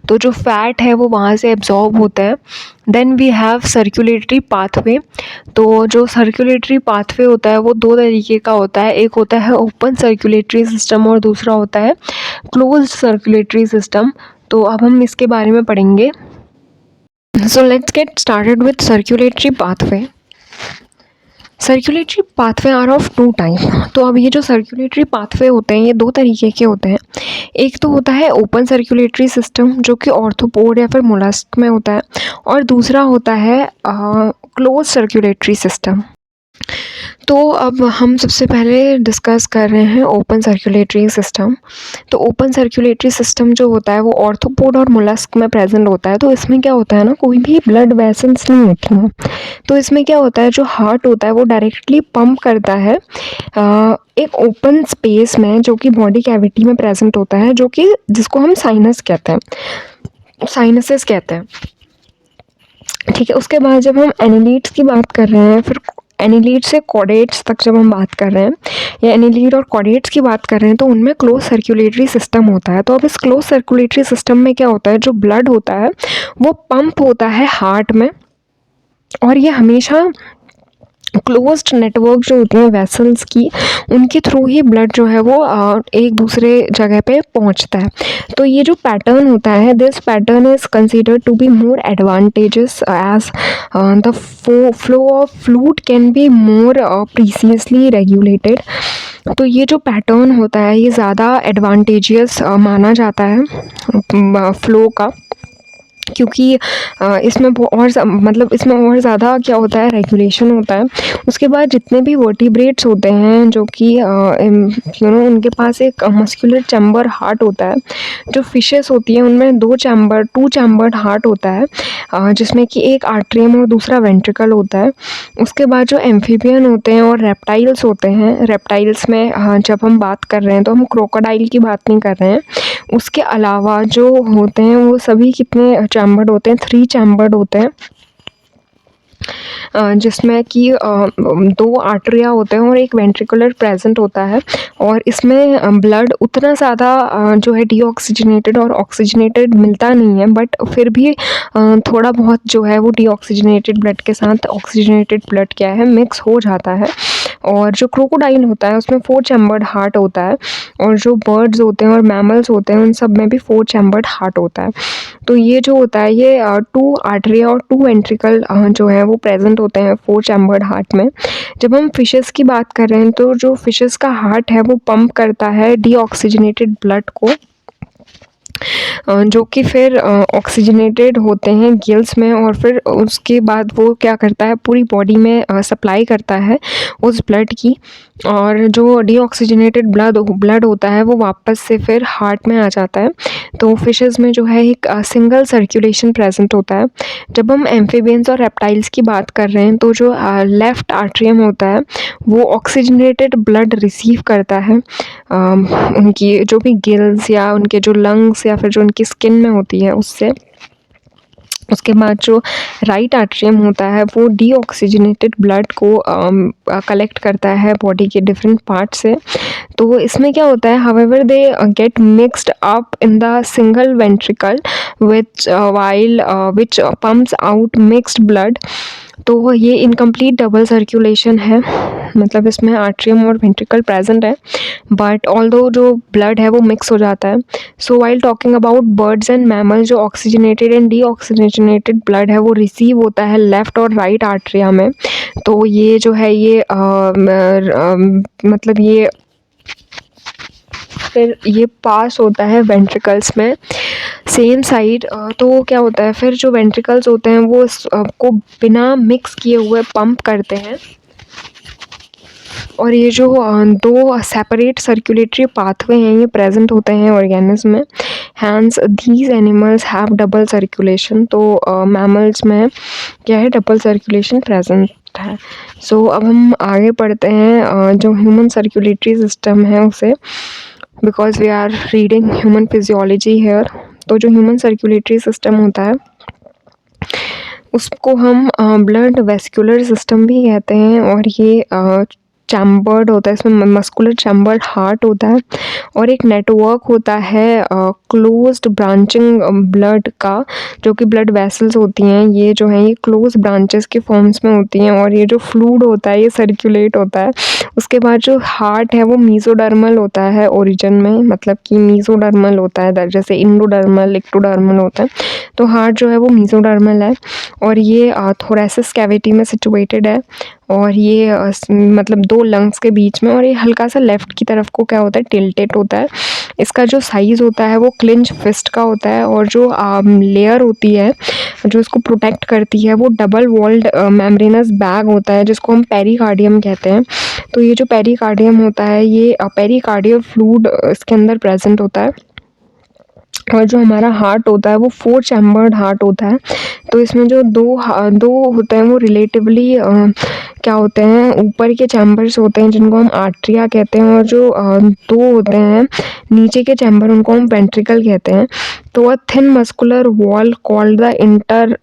तो जो फैट है वो वहाँ से एब्जॉर्ब होता है। Then we have circulatory pathway. तो जो सर्कुलेटरी पाथवे होता है वो दो तरीके का होता है, एक होता है ओपन सर्कुलेटरी सिस्टम और दूसरा होता है क्लोज्ड सर्कुलेटरी सिस्टम। तो अब हम इसके बारे में पढ़ेंगे। So let's get started with circulatory pathway. Circulatory pathway are of two type. तो अब ये जो सर्कुलेटरी पाथवे होते हैं ये दो तरीके के होते हैं। एक तो होता है ओपन सर्कुलेटरी सिस्टम जो कि ऑर्थ्रोपोड या फिर मोलस्क में होता है, और दूसरा होता है क्लोज सर्कुलेटरी सिस्टम। तो अब हम सबसे पहले डिस्कस कर रहे हैं ओपन सर्कुलेटरी सिस्टम। तो ओपन सर्कुलेटरी सिस्टम जो होता है वो ऑर्थ्रोपोड और मोलस्क में प्रेजेंट होता है। तो इसमें क्या होता है ना, कोई भी ब्लड वेसल्स नहीं होती हैं। तो इसमें क्या होता है, जो हार्ट होता है वो डायरेक्टली पंप करता है एक ओपन स्पेस में जो कि बॉडी कैविटी में प्रेजेंट होता है, जो कि जिसको हम साइनस कहते हैं, साइनसेस कहते हैं। ठीक है, उसके बाद जब हम एनिलीड्स की बात कर रहे हैं, फिर एनिलीड से कॉडेट्स तक जब हम बात कर रहे हैं या एनिलीड और कॉडेट्स की बात कर रहे हैं, तो उनमें क्लोज सर्कुलेटरी सिस्टम होता है। तो अब इस क्लोज सर्कुलेटरी सिस्टम में क्या होता है, जो ब्लड होता है वो पंप होता है हार्ट में, और ये हमेशा क्लोज्ड नेटवर्क जो होती हैं वेसल्स की, उनके थ्रू ही ब्लड जो है वो एक दूसरे जगह पे पहुंचता है। तो ये जो पैटर्न होता है, this pattern is considered to be more advantageous as the flow of fluid can be more precisely regulated. तो ये जो पैटर्न होता है ये ज़्यादा एडवांटेजियस माना जाता है फ्लो का, क्योंकि इसमें मतलब इसमें और ज़्यादा क्या होता है, रेगुलेशन होता है। उसके बाद जितने भी वर्टिब्रेट्स होते हैं जो कि उनके पास एक मस्कुलर चैम्बर हार्ट होता है। जो फिशेस होती हैं उनमें टू चैम्बर्ड हार्ट होता है, जिसमें कि एक आर्ट्रियम और दूसरा वेंट्रिकल होता है। उसके बाद जो एम्फीबियन होते हैं और रेप्टाइल्स होते हैं, रेप्टाइल्स में जब हम बात कर रहे हैं तो हम क्रोकोडाइल की बात नहीं कर रहे हैं। उसके अलावा जो होते हैं वो सभी कितने चैम्बर्ड होते हैं, 3 चैम्बर्ड होते हैं, जिसमें कि 2 आर्टरिया होते हैं और एक वेंट्रिकुलर प्रेजेंट होता है। और इसमें ब्लड उतना ज़्यादा जो है डीऑक्सीजनेटेड और ऑक्सीजनेटेड मिलता नहीं है, बट फिर भी थोड़ा बहुत जो है वो डीऑक्सीजनेटेड ब्लड के साथ ऑक्सीजनेटेड ब्लड क्या है, मिक्स हो जाता है। और जो क्रोकोडाइल होता है उसमें 4 चैम्बर्ड हार्ट होता है, और जो बर्ड्स होते हैं और मैमल्स होते हैं उन सब में भी 4 चैम्बर्ड हार्ट होता है। तो ये जो होता है ये 2 आर्टरिया और 2 वेंट्रिकल जो है वो प्रेजेंट होते हैं 4 चैम्बर्ड हार्ट में। जब हम फिशेस की बात कर रहे हैं तो जो फिशेस का हार्ट है वो पंप करता है डीऑक्सीजनेटेड ब्लड को, जो कि फिर ऑक्सीजनेटेड होते हैं गिल्स में, और फिर उसके बाद वो क्या करता है, पूरी बॉडी में सप्लाई करता है उस ब्लड की। और जो डीऑक्सीजनेटेड ब्लड होता है वो वापस से फिर हार्ट में आ जाता है। तो फिशेस में जो है एक सिंगल सर्कुलेशन प्रेजेंट होता है। जब हम एम्फीबियंस और रेप्टाइल्स की बात कर रहे हैं तो जो लेफ़्ट आर्ट्रियम होता है वो ऑक्सीजनेटेड ब्लड रिसीव करता है उनकी जो भी गिल्स या उनके जो लंग्स या फिर जो उनकी स्किन में होती है उससे। उसके बाद जो राइट आर्ट्रियम होता है वो डीऑक्सीजनेटेड ब्लड को कलेक्ट करता है बॉडी के डिफरेंट पार्ट से। तो इसमें क्या होता है, however they get mixed up in the single ventricle which pumps out mixed blood. तो ये इनकम्प्लीट डबल सर्कुलेशन है, मतलब इसमें आर्ट्रियम और वेंट्रिकल प्रेजेंट है, बट ऑल्दो जो ब्लड है वो मिक्स हो जाता है। So while talking about birds and mammal, जो ऑक्सीजनेटेड एंड डीऑक्सीजनेटेड ब्लड है वो रिसीव होता है लेफ़्ट और राइट आर्ट्रिया में। तो ये जो है ये मतलब ये फिर ये पास होता है वेंट्रिकल्स में सेम साइड। तो क्या होता है, फिर जो वेंट्रिकल्स होते हैं वो को बिना मिक्स किए हुए पंप करते हैं। और ये जो 2 सेपरेट सर्कुलेटरी पाथवे हैं ये प्रेजेंट होते हैं ऑर्गेनिज्म में। Hence these animals have double circulation. तो मैमल्स में क्या है, डबल सर्कुलेशन प्रेजेंट है। सो अब हम आगे पढ़ते हैं जो ह्यूमन सर्कुलेटरी सिस्टम है उसे, because we are reading human physiology here. तो जो ह्यूमन सर्कुलेटरी सिस्टम होता है उसको हम ब्लड वेस्कुलर सिस्टम भी कहते हैं, और ये चैम्बर्ड होता है, इसमें मस्कुलर चैम्बर्ड हार्ट होता है, और एक नेटवर्क होता है क्लोज्ड ब्रांचिंग ब्लड का, जो कि ब्लड वेसल्स होती हैं ये जो हैं ये क्लोज ब्रांचेस के फॉर्म्स में होती हैं, और ये जो फ्लूइड होता है ये सर्कुलेट होता है। उसके बाद जो हार्ट है वो मीजोडर्मल होता है ओरिजिन में, मतलब कि मीजोडर्मल होता है, जैसे इंडोडर्मल एक्टोडर्मल होता है। तो हार्ट जो है वो मीजोडर्मल है, और ये थोरेसिस कैविटी में सिचुएटेड है। और ये मतलब 2 लंग्स के बीच में, और ये हल्का सा लेफ़्ट की तरफ को क्या होता है, टिल्टेड होता है। इसका जो साइज़ होता है वो क्लिंच फिस्ट का होता है, और जो लेयर होती है जो इसको प्रोटेक्ट करती है वो डबल वॉल्ड मेम्ब्रेनस बैग होता है, जिसको हम पेरिकार्डियम कहते हैं। तो ये जो पेरिकार्डियम होता है, ये पेरिकार्डियल फ्लूइड इसके अंदर प्रेज़ेंट होता है। और जो हमारा हार्ट होता है वो 4 चैम्बर्ड हार्ट होता है। तो इसमें जो 2 होते हैं वो रिलेटिवली क्या होते हैं, ऊपर के चैम्बर्स होते हैं जिनको हम आर्टरिया कहते हैं, और जो 2 होते हैं नीचे के चैम्बर, उनको हम वेंट्रिकल कहते हैं। तो a thin muscular wall called the inter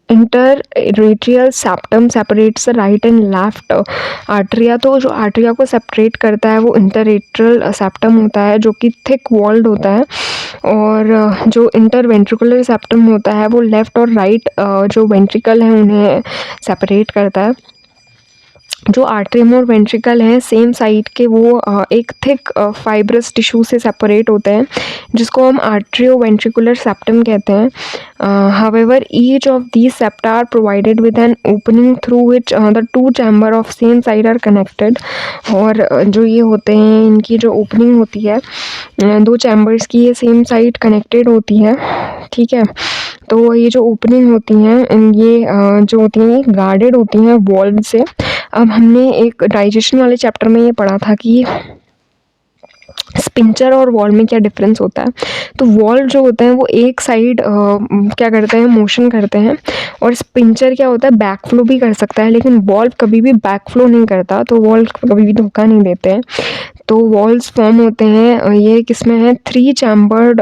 interatrial septum separates the right and left atria. तो जो आर्टरिया को सेपरेट करता है वो इंटरएट्रियल सेप्टम होता है, जो कि थिक वॉल्ड होता है। और जो इंटरवेंट्रिकुलर सेप्टम होता है वो लेफ़्ट और राइट जो वेंट्रिकल हैं उन्हें सेपरेट करता है। जो आर्टरियम और वेंट्रिकल हैं सेम साइड के, वो एक थिक फाइब्रस टिश्यू से सेपरेट होते हैं, जिसको हम आर्टरियो वेंट्रिकुलर सेप्टम कहते हैं। However each of these septa are provided with an opening through which the 2 chamber of same side are connected. और जो ये होते हैं, इनकी जो ओपनिंग होती है 2 चैम्बर्स की, ये सेम साइड कनेक्टेड होती है, ठीक है। तो ये जो ओपनिंग होती हैं, ये जो होती हैं, ये गार्डेड होती हैं वॉल्व से। अब हमने एक डाइजेशन वाले चैप्टर में ये पढ़ा था कि स्पिंचर और वॉल्व में क्या डिफरेंस होता है। तो वॉल्व जो होते हैं वो एक साइड क्या करते हैं, मोशन करते हैं, और स्पिंचर क्या होता है, बैक फ्लो भी कर सकता है, लेकिन वॉल्व कभी भी बैक फ्लो नहीं करता। तो वॉल्व कभी भी धोखा नहीं देते हैं। तो वॉल्व्स फॉर्म होते हैं, ये किसमें है, 3 चैम्बर्ड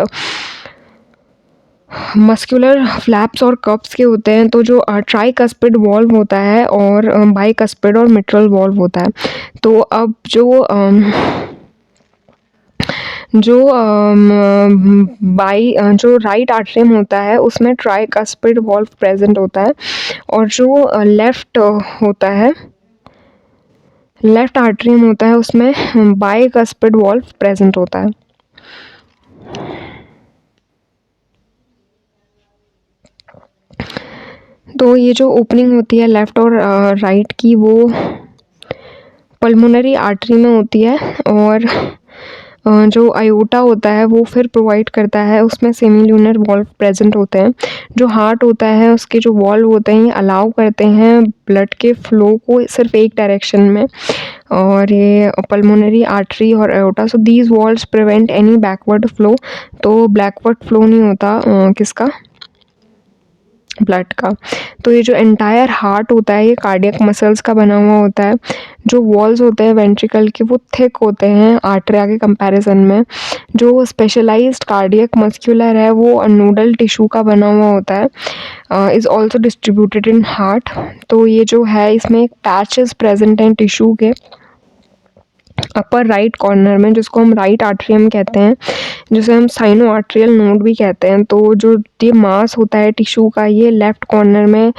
मस्कुलर फ्लैप्स और कप्स के होते हैं। तो जो ट्राइकस्पिड वॉल्व होता है, और बाइकस्पिड और मिट्रल वॉल्व होता है। तो अब जो राइट आर्टरियम होता है उसमें ट्राइकस्पिड वॉल्व प्रेजेंट होता है, और जो लेफ्ट आर्टरियम होता है उसमें बाइकस्पिड वॉल्व प्रेजेंट होता है। तो ये जो ओपनिंग होती है लेफ़्ट और राइट की, वो पल्मोनरी आर्टरी में होती है, और जो आयोटा होता है वो फिर प्रोवाइड करता है, उसमें सेमील्यूनर वॉल्व प्रेजेंट होते हैं। जो हार्ट होता है उसके जो वॉल्व होते हैं ये अलाउ करते हैं ब्लड के फ्लो को सिर्फ एक डायरेक्शन में, और ये पल्मोनरी आर्टरी और iota, so these valves prevent any backward flow. तो बैकवर्ड फ्लो नहीं होता किसका, ब्लड का। तो ये जो एंटायर हार्ट होता है ये कार्डियक मसल्स का बना हुआ होता है। जो वॉल्स होते हैं वेंट्रिकल के वो थिक होते हैं आर्टरिया के कंपैरिजन में। जो स्पेशलाइज्ड कार्डियक मस्कुलर है वो नोडल टिश्यू का बना हुआ होता है, is also distributed in heart. तो ये जो है इसमें एक पैचेस प्रेजेंट हैं टिश्यू के अपर राइट कॉर्नर में, जिसको हम राइट आर्टरियम कहते हैं, जिसे हम साइनो आर्टरियल नोड भी कहते हैं। तो जो ये मास होता है टिश्यू का, ये लेफ्ट कॉर्नर में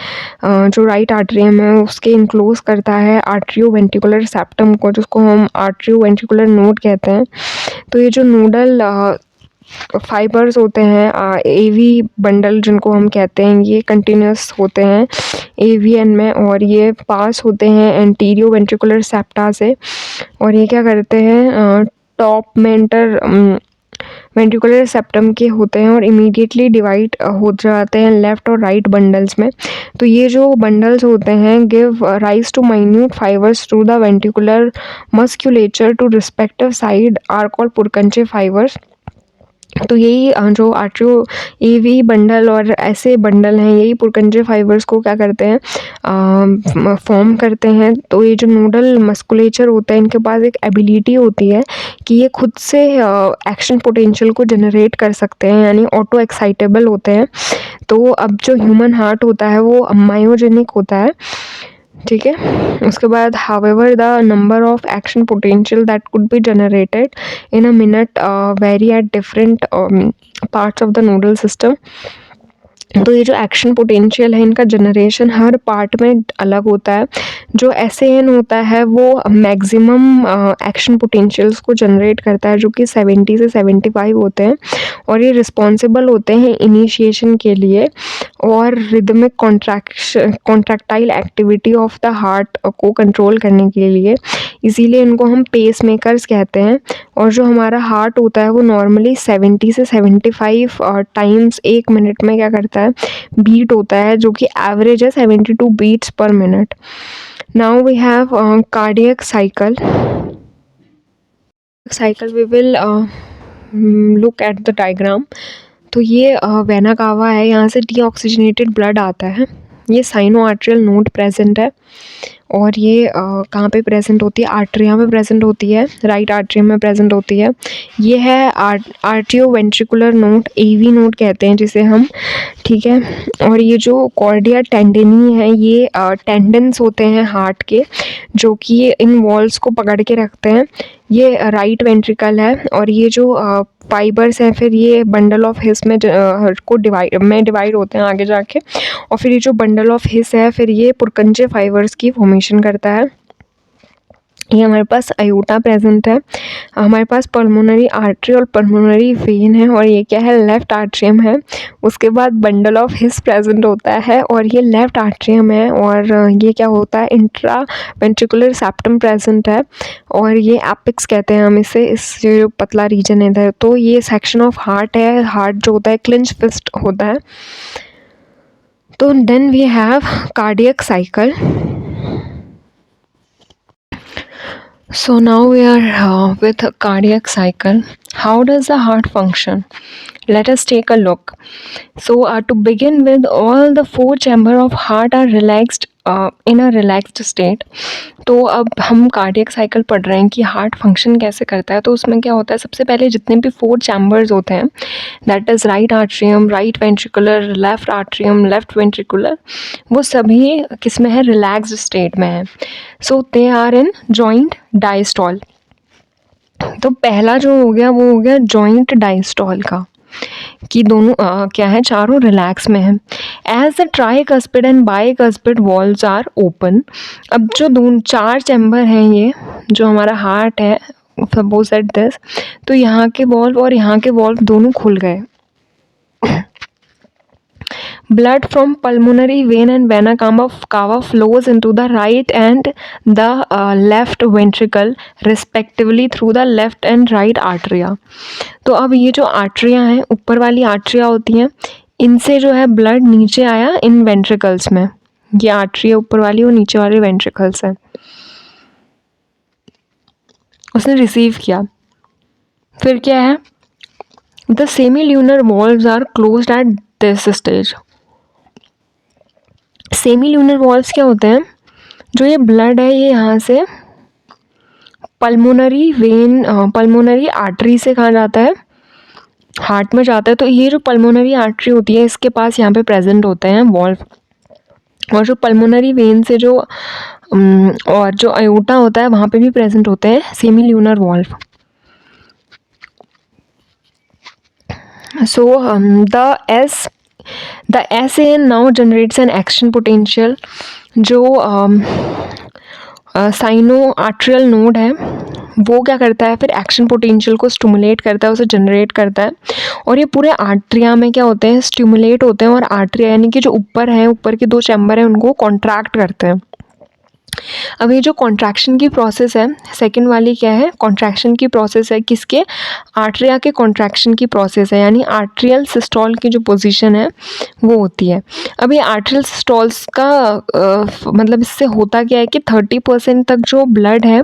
जो राइट आर्टरियम है उसके इनक्लोज करता है आर्टरियो वेंट्रिकुलर सेप्टम को, जिसको हम आर्टरियो वेंट्रिकुलर नोड कहते हैं। तो ये जो नोडल फाइबर्स होते हैं, एवी बंडल जिनको हम कहते हैं, ये कंटिन्यूस होते हैं एवीएन में, और ये पास होते हैं एंटीरियो वेंट्रिकुलर सेप्टा से, और ये क्या करते हैं, टॉप मेंटर वेंट्रिकुलर सेप्टम के होते हैं, और इमीडिएटली डिवाइड हो जाते हैं लेफ़्ट और राइट बंडल्स में। तो ये जो बंडल्स होते हैं give rise to minute fibres through the ventricular musculature to respective side are called Purkinje fibres. तो यही जो आर्टरियो एवी बंडल और ऐसे बंडल हैं, यही पुरकंजे फाइबर्स को क्या करते हैं, फॉर्म करते हैं। तो ये जो नोडल मस्कुलेचर होता है, इनके पास एक एबिलिटी होती है कि ये खुद से एक्शन पोटेंशियल को जनरेट कर सकते हैं, यानी ऑटो एक्साइटेबल होते हैं। तो अब जो ह्यूमन हार्ट होता है वो मायोजेनिक होता है, ठीक है। उसके बाद however the number of action potential that could be generated in a minute very at different parts of the nodal system. तो ये जो एक्शन पोटेंशियल है इनका जनरेशन हर पार्ट में अलग होता है। जो SAN होता है वो मैक्सिमम एक्शन पोटेंशियल्स को जनरेट करता है, जो कि 70 से 75 होते हैं, और ये रिस्पॉन्सिबल होते हैं इनिशिएशन के लिए और rhythmic contractile activity of the heart को कंट्रोल करने के लिए, इसीलिए इनको हम पेस मेकर्स कहते हैं। और जो हमारा हार्ट होता है वो नॉर्मली 70 से 75 टाइम्स 1 मिनट में क्या करता है, बीट होता है, जो कि एवरेज है 72 beats per minute. Now we have cardiac cycle we will look at the diagram. तो ये वेना कावा है, यहाँ से डीऑक्सीजनेटेड ब्लड आता है, ये साइनो आर्ट्रियल नोड प्रेजेंट है, और ये कहाँ पे प्रेजेंट होती है, आर्ट्रिया में प्रेजेंट होती है, राइट आर्ट्रियम में प्रेजेंट होती है। ये है RTO ventricular node, AV node कहते हैं जिसे हम, ठीक है। और ये जो कॉर्डिया टेंडेनी है, ये टेंडेंस होते हैं हार्ट के, जो कि इन वॉल्स को पकड़ के रखते हैं। ये राइट वेंट्रिकल है, और ये जो फाइबर्स हैं फिर ये बंडल ऑफ हिस में डिवाइड होते हैं आगे जाके, और फिर ये जो बंडल ऑफ हिस है फिर ये पुरकंचे फाइबर्स की फॉर्मेशन करता है। ये हमारे पास अयोटा प्रेजेंट है, हमारे पास पल्मोनरी आर्टरी और पल्मोनरी वेन है, और ये क्या है, लेफ़्ट आर्ट्रियम है। उसके बाद बंडल ऑफ हिस प्रेजेंट होता है, और ये लेफ़्ट आर्ट्रियम है, और ये क्या होता है, इंट्रा वेंट्रिकुलर सेप्टम प्रेजेंट है, और ये एपिक्स कहते हैं हम इसे, इस जो पतला रीजन है इधर। तो ये सेक्शन ऑफ हार्ट है, हार्ट जो होता है क्लिंच फिस्ट होता है। तो then we have cardiac cycle. So now we are with a cardiac cycle. How does the heart function? Let us take a look. So to begin with, all the 4 chambers of heart are relaxed in a relaxed state. तो अब हम cardiac cycle पढ़ रहे हैं कि heart function कैसे करता है। तो उसमें क्या होता है, सबसे पहले जितने भी 4 चैम्बर्स होते हैं, that is right atrium, right ventricular, left atrium, left ventricular, वो सभी किस में है, रिलैक्स्ड स्टेट में है। So they are in joint diastole. तो पहला जो हो गया वो हो गया जॉइंट डायस्टॉल का, कि दोनों क्या है, चारों रिलैक्स में है। As the tricuspid and bicuspid valves are open. अब जो 4 चैम्बर हैं, ये जो हमारा हार्ट है, सपोज दैट दिस, तो यहाँ के वॉल्व और यहाँ के वॉल्व दोनों खुल गए। Blood from pulmonary vein and vena cava flows into the right and the left ventricle respectively through the left and right arteria. तो अब ये जो आर्टरिया हैं, ऊपर वाली आर्टरिया होती हैं, इनसे जो है ब्लड नीचे आया इन वेंट्रिकल्स में। ये आर्टरिया ऊपर वाली और नीचे वाली वेंट्रिकल्स हैं, उसने रिसीव किया। फिर क्या है, the semilunar valves are closed at this stage. Semilunar valves क्या होते हैं, जो ये ब्लड है ये यहाँ से पल्मोनरी वेन, पल्मोनरी आर्टरी से कहाँ जाता है, हार्ट में जाता है। तो ये जो पल्मोनरी आर्टरी होती है, इसके पास यहाँ पे प्रेजेंट होते हैं वॉल्व, और जो पल्मोनरी वेन से जो और जो अयोटा होता है वहाँ पे भी प्रेजेंट होते हैं सेमील्यूनर valve. So the SAN now generates an action potential। जो साइनो आर्ट्रियल नोड है वो क्या करता है, फिर एक्शन पोटेंशियल को स्टिमुलेट करता है, उसे जनरेट करता है, और ये पूरे आर्ट्रिया में क्या होते हैं, स्टिमुलेट होते हैं, और आर्ट्रिया यानी कि जो ऊपर है, ऊपर के 2 चैम्बर हैं, उनको कॉन्ट्रैक्ट करते हैं। अब ये जो कॉन्ट्रैक्शन की प्रोसेस है, सेकंड वाली क्या है, कॉन्ट्रैक्शन की प्रोसेस है, किसके, आर्ट्रिया के कॉन्ट्रैक्शन की प्रोसेस है, यानी आर्ट्रियल सिस्टोल की जो पोजीशन है वो होती है। अब ये आर्ट्रियल सिस्टोल्स का मतलब इससे होता क्या है कि 30% तक जो ब्लड है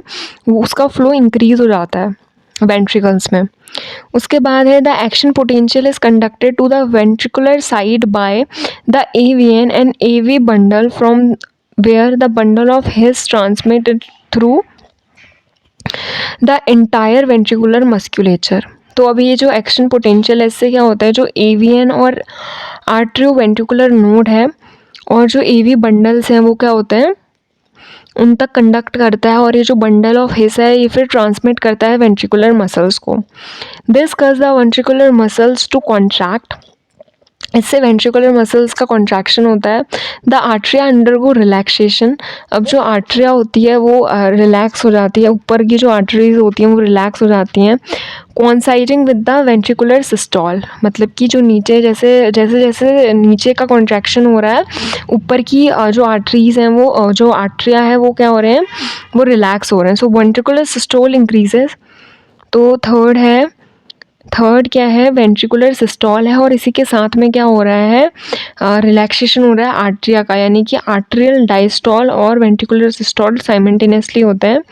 वो उसका फ्लो इंक्रीज हो जाता है वेंट्रिकल्स में। उसके बाद है the action potential is conducted to the ventricular side by the AVN and AV bundle from where the bundle of His transmitted through the entire ventricular musculature। तो अभी ये जो एक्शन पोटेंशियल है, इससे क्या होता है, जो AVN और आर्ट्रियो वेंट्रिकुलर नोड है और जो AV बंडल्स हैं वो क्या होते हैं, उन तक कंडक्ट करता है, और ये जो बंडल ऑफ हिस है ये फिर ट्रांसमिट करता है वेंट्रिकुलर मसल्स को। This cause the ventricular muscles to contract इससे वेंट्रिकुलर मसल्स का कॉन्ट्रैक्शन होता है। द आर्टरिया अंडरगो रिलैक्सेशन, अब जो आर्टरिया होती है वो रिलैक्स हो जाती है, ऊपर की जो आर्टरीज होती हैं वो रिलैक्स हो जाती हैं, coinciding with the ventricular systole, मतलब कि जो नीचे जैसे जैसे जैसे नीचे का कॉन्ट्रैक्शन हो रहा है, ऊपर की जो आर्टरीज हैं वो जो आर्टरिया है वो क्या हो रहे हैं, वो रिलैक्स हो रहे हैं। सो वेंट्रिकुलर सिस्टोल इंक्रीजेस। तो थर्ड क्या है, वेंट्रिकुलर सिस्टोल है, और इसी के साथ में क्या हो रहा है, रिलैक्सेशन हो रहा है आर्ट्रिया का, यानी कि आर्ट्रियल डायस्टोल और वेंट्रिकुलर सिस्टोल साइमल्टेनियसली होते हैं।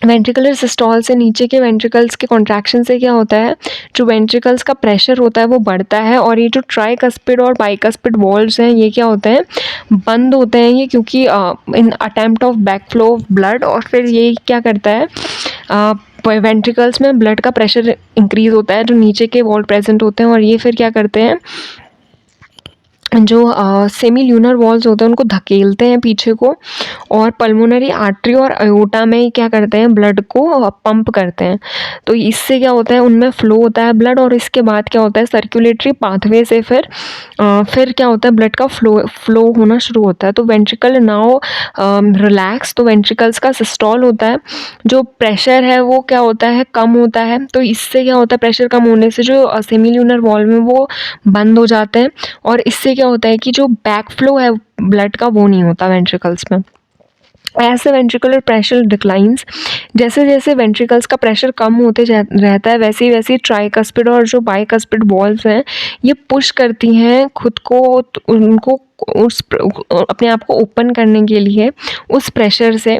वेंट्रिकुलर सिस्टोल से नीचे के वेंट्रिकल्स के कॉन्ट्रैक्शन से क्या होता है, जो वेंट्रिकल्स का प्रेशर होता है वो बढ़ता है, और ये जो ट्राइकस्पिड और बाइकस्पिड वॉल्व्स हैं ये क्या होते हैं, बंद होते हैं ये, क्योंकि in attempt of backflow of blood, और फिर ये क्या करता है, वेंट्रिकल्स में ब्लड का प्रेशर इंक्रीज होता है, जो नीचे के वॉल प्रेजेंट होते हैं, और ये फिर क्या करते हैं, जो सेमी ल्यूनर वॉल्स होते हैं उनको धकेलते हैं पीछे को, और पल्मोनरी आर्टरी और अयोटा में क्या करते हैं, ब्लड को पंप करते हैं। तो इससे क्या होता है, उनमें फ्लो होता है ब्लड, और इसके बाद क्या होता है, सर्कुलेटरी पाथवे से फिर क्या होता है, ब्लड का फ्लो होना शुरू होता है। तो वेंट्रिकल नाउ रिलैक्स, तो वेंट्रिकल्स का सिस्टोल होता है, जो प्रेशर है वो क्या होता है, कम होता है। तो इससे क्या होता है, प्रेशर कम होने से जो सेमी ल्यूनर वॉल्व में वो बंद हो जाते हैं, और इससे क्या होता है कि जो बैक फ्लो है ब्लड का वो नहीं होता वेंट्रिकल्स में। ऐसे वेंट्रिकुलर प्रेशर डिक्लाइंस, जैसे जैसे वेंट्रिकल्स का प्रेशर कम होते रहता है, वैसे वैसे ट्राइकस्पिड और जो बाइकस्पिड वॉल्व्स हैं ये पुश करती हैं खुद को, उनको अपने आप को ओपन करने के लिए उस प्रेशर से,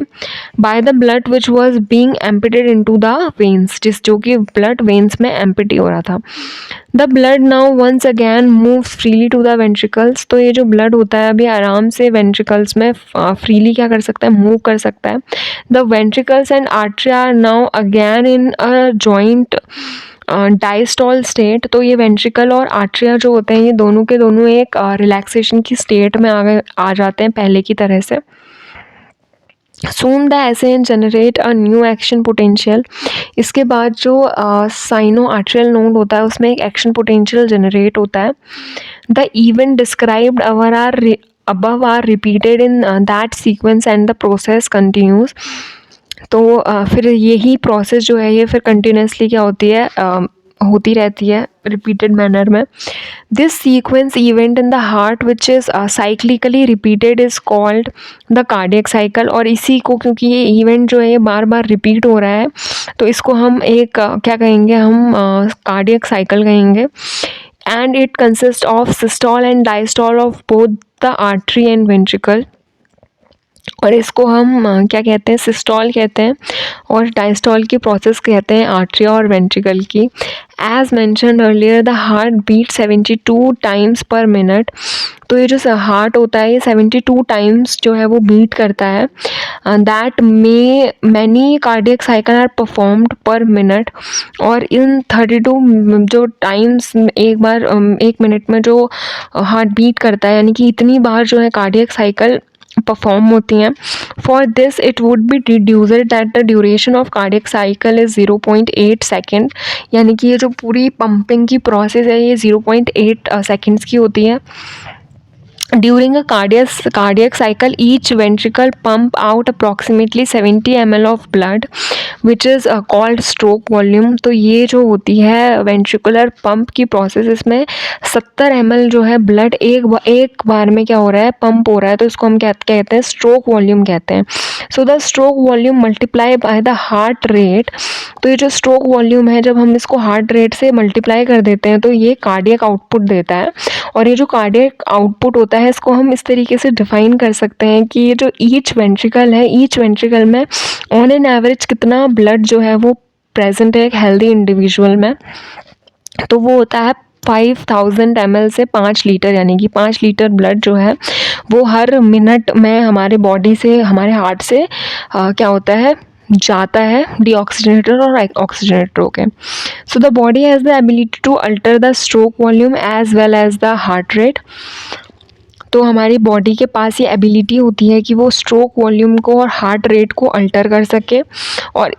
by the blood which was being emptied into the veins, जो कि ब्लड वेन्स में एम्पिटी हो रहा था। The blood now once again moves freely to the ventricles, तो ये जो ब्लड होता है अभी आराम से वेंट्रिकल्स में फ्रीली क्या कर सकता है, मूव कर सकता है। The ventricles and artery are now again in a joint diastole state, तो ये वेंट्रिकल और आर्टरिया जो होते हैं ये दोनों के दोनों एक रिलैक्सेशन की स्टेट में आ जाते हैं पहले की तरह से। Soon the SAN generate a new action potential, इसके बाद जो साइनो आर्ट्रियल नोड होता है उसमें एक एक्शन पोटेंशियल जनरेट होता है। The event described above are repeated in that sequence and the process continues, तो फिर यही प्रोसेस जो है ये फिर कंटिन्यूसली क्या होती है, होती रहती है रिपीटेड मैनर में। This sequence event in the heart which is cyclically repeated is called the cardiac cycle, और इसी को, क्योंकि ये इवेंट जो है ये बार बार रिपीट हो रहा है, तो इसको हम एक क्या कहेंगे, हम कार्डियक साइकिल कहेंगे। And it consist of systole and diastole of both the artery and ventricle, और इसको हम क्या कहते हैं, सिस्टोल कहते हैं, और डायस्टोल की प्रोसेस कहते हैं आर्टरी और वेंट्रिकल की। As mentioned earlier the heart beat 72 times per minute, तो ये जो हार्ट होता है ये 72 टाइम्स जो है वो बीट करता है। That many cardiac cycle are performed per minute, और इन 32 जो टाइम्स एक मिनट में जो हार्ट बीट करता है, यानी कि इतनी बार जो है कार्डियक साइकिल परफॉर्म होती हैं। For this it would be deduced that the duration of cardiac cycle is 0.8 second, यानी कि ये जो पूरी पंपिंग की प्रोसेस है ये 0.8 सेकेंड्स की होती है। During a cardiac cycle, each ventricle pump out approximately 70 ml of blood, which is called stroke volume। तो ये जो होती है वेंट्रिकुलर पंप की प्रोसेस, इसमें 70 ml जो है ब्लड एक बार में क्या हो रहा है, पंप हो रहा है, तो इसको हम क्या कहते हैं, स्ट्रोक वॉल्यूम कहते हैं। So the stroke volume multiply by the heart rate, तो ये जो स्ट्रोक वॉल्यूम है जब हम इसको हार्ट रेट से मल्टीप्लाई कर देते हैं तो ये कार्डियक आउटपुट देता है। और ये जो कार्डियक आउटपुट होता है इसको हम इस तरीके से डिफाइन कर सकते हैं कि ये जो ईच वेंट्रिकल है, ईच वेंट्रिकल में ऑन एन एवरेज कितना ब्लड जो है वो प्रेजेंट है एक हेल्दी इंडिविजुअल में, तो वो होता है 5000 ml से 5 लीटर, यानी कि 5 लीटर ब्लड जो है वो हर मिनट में हमारे बॉडी से, हमारे हार्ट से क्या होता है, जाता है डीऑक्सीजनेटर और ऑक्सीजनेटर होके। So the body has the ability to alter the stroke volume as well as the heart rate. तो हमारी बॉडी के पास ये एबिलिटी होती है कि वो स्ट्रोक वॉल्यूम को और हार्ट रेट को अल्टर कर सके। और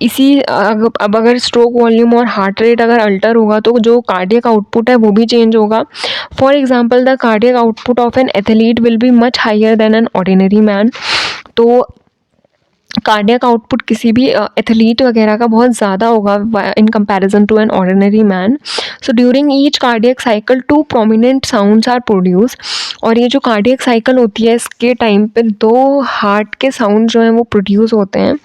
अब अगर स्ट्रोक वॉल्यूम और हार्ट रेट अगर अल्टर होगा तो जो कार्डियक आउटपुट है वो भी चेंज होगा। For example, the cardiac output of an athlete will be much higher than an ordinary man. तो कार्डियक आउटपुट किसी भी एथलीट वगैरह का बहुत ज़्यादा होगा in comparison to an ordinary man. So during each cardiac cycle 2 prominent sounds are produce. और ये जो कार्डियक साइकिल होती है इसके टाइम पे 2 हार्ट के साउंड जो हैं वो प्रोड्यूस होते हैं।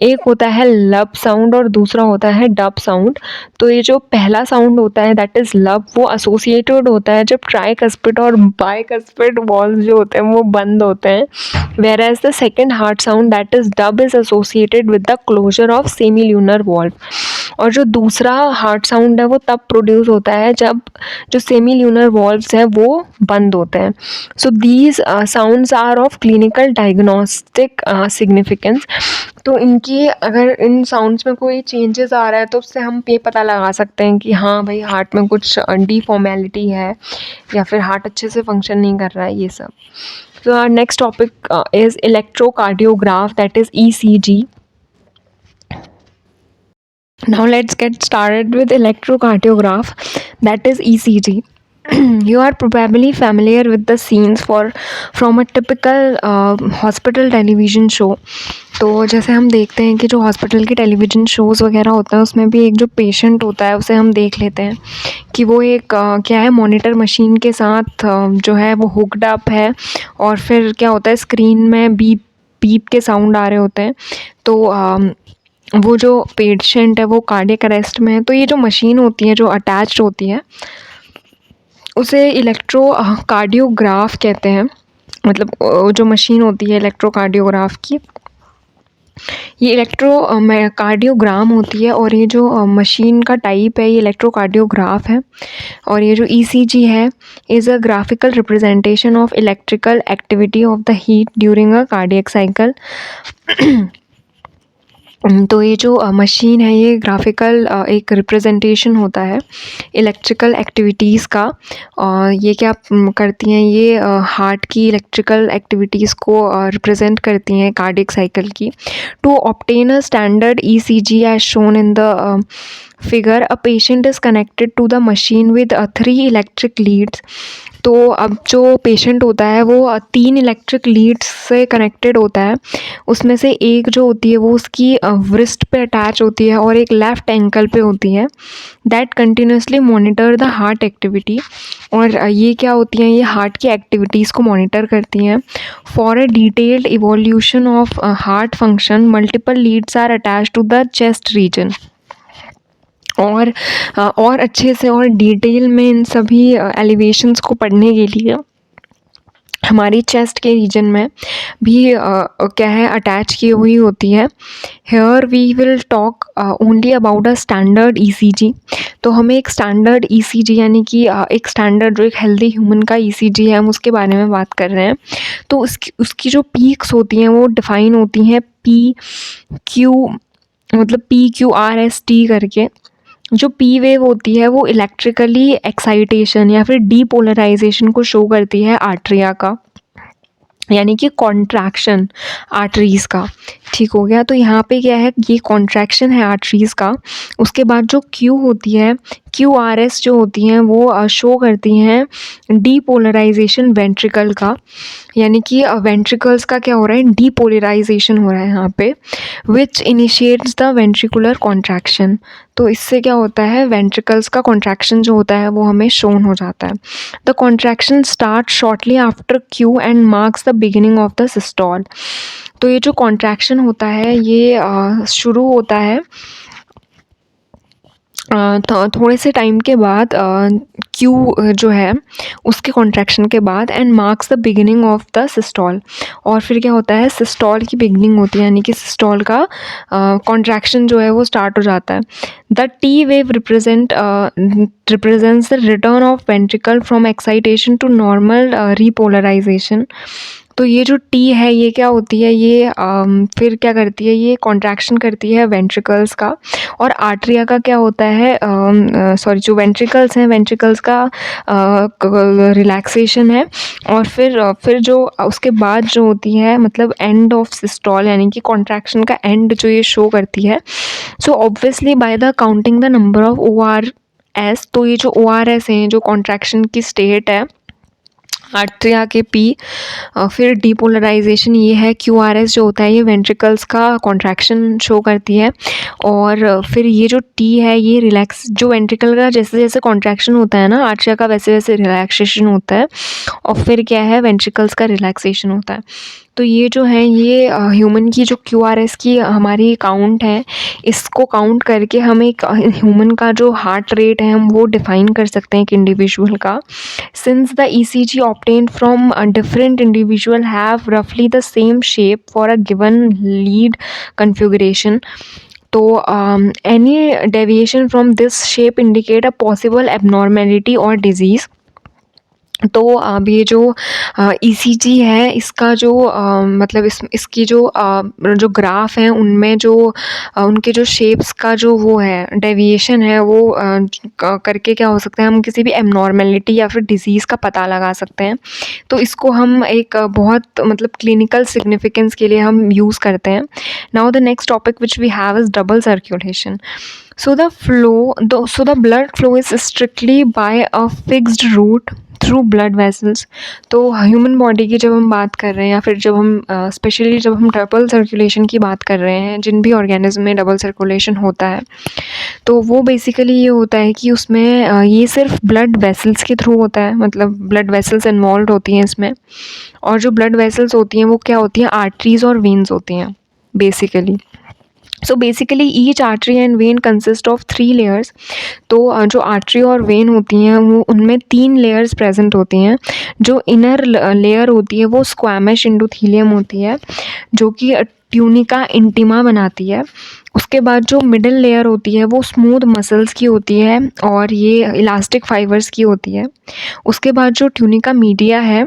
एक होता है लब साउंड और दूसरा होता है डब साउंड। तो ये जो पहला साउंड होता है दैट इज़ लब, वो एसोसिएटेड होता है जब ट्राइकस्पिड और बाइकस्पिड वॉल्व जो होते हैं वो बंद होते हैं। whereas the second heart sound that is dub is associated with the closure of semilunar valve। और जो दूसरा हार्ट साउंड है वो तब प्रोड्यूस होता है जब जो सेमी ल्यूनर वॉल्व्स हैं वो बंद होते हैं। So these sounds are of clinical diagnostic significance. तो इनकी अगर इन साउंड्स में कोई चेंजेस आ रहा है तो उससे हम ये पता लगा सकते हैं कि हाँ भाई हार्ट में कुछ डीफॉर्मेलिटी है या फिर हार्ट अच्छे से फंक्शन नहीं कर रहा है, ये सब। So our next topic is electrocardiograph, that is ECG. Now let's get started with electrocardiograph, that is ECG. You are probably familiar with the scenes from a typical hospital television show. तो जैसे हम देखते हैं कि जो hospital के television shows वगैरह होते हैं उसमें भी एक जो पेशेंट होता है उसे हम देख लेते हैं कि वो एक क्या है, मॉनिटर मशीन के साथ जो है वो हुक्ड अप है। और फिर क्या होता है, स्क्रीन में बीप बीप के साउंड आ रहे होते हैं। तो वो जो पेशेंट है वो कार्डियक अरेस्ट में है। तो ये जो मशीन होती है जो अटैच्ड होती है उसे इलेक्ट्रोकार्डियोग्राफ कहते हैं। मतलब जो मशीन होती है इलेक्ट्रोकार्डियोग्राफ की, ये कार्डियोग्राम होती है। और ये जो मशीन का टाइप है ये इलेक्ट्रोकार्डियोग्राफ है। और ये जो ECG है is a graphical representation of electrical activity of the heat during a cardiac cycle. तो ये जो मशीन है ये ग्राफिकल एक रिप्रेजेंटेशन होता है इलेक्ट्रिकल एक्टिविटीज़ का। और ये क्या करती हैं, ये हार्ट की इलेक्ट्रिकल एक्टिविटीज़ को रिप्रेजेंट करती हैं कार्डियक साइकिल की। To obtain a standard ECG as shown in the figure, a patient is connected to the machine with 3 electric leads. तो अब जो पेशेंट होता है वो 3 इलेक्ट्रिक लीड्स से कनेक्टेड होता है। उसमें से एक जो होती है वो उसकी व्रिस्ट पे अटैच होती है और एक लेफ़्ट एंकल पे होती है। That continuously monitor the heart activity. और ये क्या होती हैं, ये हार्ट की एक्टिविटीज़ को मॉनिटर करती हैं। For a detailed evolution of heart function multiple leads are attach to the chest region. और अच्छे से और डिटेल में इन सभी एलिवेशंस को पढ़ने के लिए हमारी चेस्ट के रीजन में भी क्या है अटैच की हुई होती है। Here we will talk only about a standard ECG। तो हमें एक स्टैंडर्ड ECG यानी कि एक स्टैंडर्ड जो एक हेल्दी ह्यूमन का ECG है हम उसके बारे में बात कर रहे हैं। तो उसकी जो पीक्स होती हैं वो डिफ़ाइन होती हैं PQ, मतलब PQRST करके। जो P वेव होती है वो इलेक्ट्रिकली एक्साइटेशन या फिर डीपोलराइजेशन को शो करती है आर्टरिया का, यानी कि कॉन्ट्रैक्शन आर्टरीज़ का। ठीक हो गया। तो यहाँ पे क्या है, ये कॉन्ट्रैक्शन है आर्टरीज़ का। उसके बाद जो Q होती है, QRS जो होती हैं वो शो करती हैं डीपोलराइजेशन वेंट्रिकल का, यानी कि वेंट्रिकल्स का क्या हो रहा है, डीपोलराइजेशन हो रहा है यहाँ पे, विच इनिशिएट्स द वेंट्रिकुलर कॉन्ट्रैक्शन। तो इससे क्या होता है, वेंट्रिकल्स का कॉन्ट्रैक्शन जो होता है वो हमें शोन हो जाता है। The contraction start shortly after Q and marks the beginning of the systole. तो ये जो कॉन्ट्रैक्शन होता है ये शुरू होता है थोड़े से टाइम के बाद Q जो है उसके कॉन्ट्रैक्शन के बाद, and marks the beginning of the systole. और फिर क्या होता है, सिस्टोल की बिगिनिंग होती है, यानी कि सिस्टोल का कॉन्ट्रैक्शन जो है वो स्टार्ट हो जाता है। The T wave represents the return of ventricle from excitation to normal repolarization। तो ये जो टी है ये क्या होती है, ये फिर क्या करती है, ये कॉन्ट्रैक्शन करती है वेंट्रिकल्स का। और आर्ट्रिया का क्या होता है, सॉरी, जो वेंट्रिकल्स हैं वेंट्रिकल्स का रिलैक्सेशन है। और फिर जो उसके बाद जो होती है, मतलब एंड ऑफ सिस्टोल, यानी कि कॉन्ट्रैक्शन का एंड जो ये शो करती है। So obviously by the counting the number of ORS, तो ये जो ORS हैं, जो कॉन्ट्रैक्शन की स्टेट है आर्ट्रिया के पी, फिर डीपोलराइजेशन ये है QRS जो होता है, ये वेंट्रिकल्स का कॉन्ट्रैक्शन शो करती है। और फिर ये जो टी है ये रिलैक्स, जो वेंट्रिकल का जैसे जैसे कॉन्ट्रैक्शन होता है ना आर्ट्रिया का, वैसे वैसे रिलैक्सेशन होता है। और फिर क्या है, वेंट्रिकल्स का रिलैक्सेशन होता है। तो ये जो है, ये ह्यूमन की जो QRS की हमारी काउंट है, इसको काउंट करके हम एक ह्यूमन का जो हार्ट रेट है हम वो डिफ़ाइन कर सकते हैं एक इंडिविजुअल का। Since the ECG obtained from a different individual have roughly the same shape for a given lead configuration, तो any deviation from this shape indicate a possible abnormality or disease। तो अब ये जो ECG है इसका जो मतलब इसकी जो ग्राफ हैं उनमें जो उनके जो शेप्स का जो वो है डेविएशन है, वो करके क्या हो सकता है, हम किसी भी एबनॉर्मेलिटी या फिर डिज़ीज़ का पता लगा सकते हैं। तो इसको हम एक बहुत मतलब क्लिनिकल सिग्निफिकेंस के लिए हम यूज़ करते हैं। Now the next topic which we have is double circulation. So the blood flow is strictly by a fixed route through blood vessels. तो ह्यूमन बॉडी की जब हम बात कर रहे हैं, या फिर जब हम स्पेशली जब हम डबल सर्कुलेशन की बात कर रहे हैं, जिन भी ऑर्गेनिज्म में डबल सर्कुलेशन होता है, तो वो बेसिकली ये होता है कि उसमें ये सिर्फ ब्लड वेसल्स के थ्रू होता है, मतलब ब्लड वेसल्स इन्वॉल्व होती हैं इसमें। और जो ब्लड वेसल्स होती हैं वो क्या होती हैं, आर्टरीज और वेन्स होती हैं basically. So basically each artery and when consist of 3 layers. तो जो आर्टरी और वेन होती हैं वो उनमें 3 लेयर्स प्रेजेंट होती हैं। जो इनर लेयर होती है वो स्क्वैमिश एंडोथेलियम होती है, जो कि ट्यूनिका इंटिमा बनाती है। उसके बाद जो मिडिल लेयर होती है वो स्मूथ मसल्स की होती है और ये इलास्टिक फाइबर्स की होती है। उसके बाद जो ट्यूनिका मीडिया है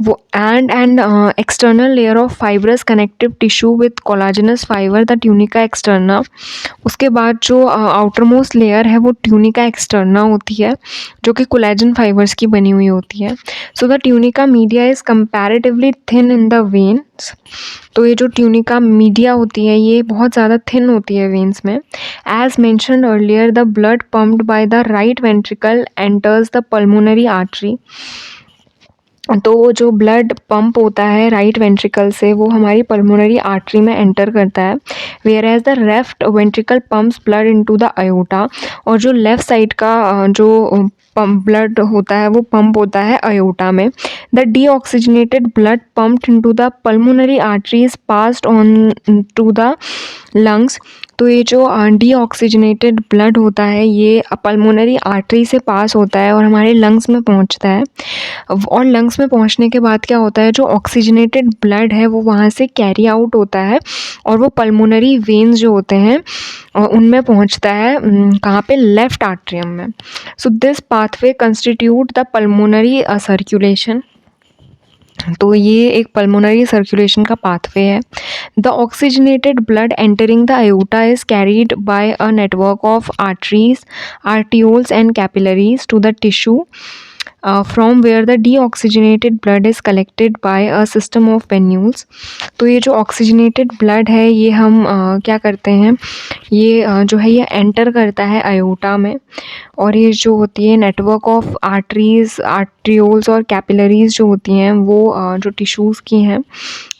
वो and external layer of fibrous connective tissue with collagenous fibre, the tunica externa. उसके बाद जो आउटर मोस्ट लेयर है वो ट्यूनिका एक्सटर्ना होती है, जो कि कोलेजन फाइबर्स की बनी हुई होती है। So the tunica media is comparatively thin in the veins. तो ये जो ट्यूनिका मीडिया होती है ये बहुत ज़्यादा थिन होती है वेन्स में। As mentioned earlier, the blood pumped by the right ventricle enters the pulmonary artery. तो जो ब्लड पंप होता है राइट वेंट्रिकल से वो हमारी पल्मोनरी आर्टरी में एंटर करता है, where as the left ventricle pumps blood into the aorta. और जो लेफ़्ट साइड का जो ब्लड होता है वो पंप होता है अयोटा में। The deoxygenated blood pumped into the pulmonary artery is passed on to the lungs. तो ये जो डीऑक्सीजनेटेड ब्लड होता है ये पल्मोनरी आर्टरी से पास होता है और हमारे लंग्स में पहुंचता है। और लंग्स में पहुंचने के बाद क्या होता है, जो ऑक्सीजनेटेड ब्लड है वो वहाँ से कैरी आउट होता है और वो पल्मोनरी वेन्स जो होते हैं उनमें पहुंचता है, कहाँ पे, लेफ्ट आर्ट्रियम में। So this pathway constitute the pulmonary circulation. तो ये एक पल्मोनरी सर्कुलेशन का पाथवे है। The oxygenated blood entering the aorta is carried by a network of arteries, arterioles and capillaries to the tissue from where the deoxygenated blood is collected by a system of venules। तो ये जो oxygenated blood है ये हम क्या करते हैं, ये जो है ये एंटर करता है अयोटा में, और ये जो होती है नेटवर्क ऑफ आर्टरीज, आर्ट्रियोल्स और कैपिलरीज जो होती हैं वो जो टिश्यूज़ की हैं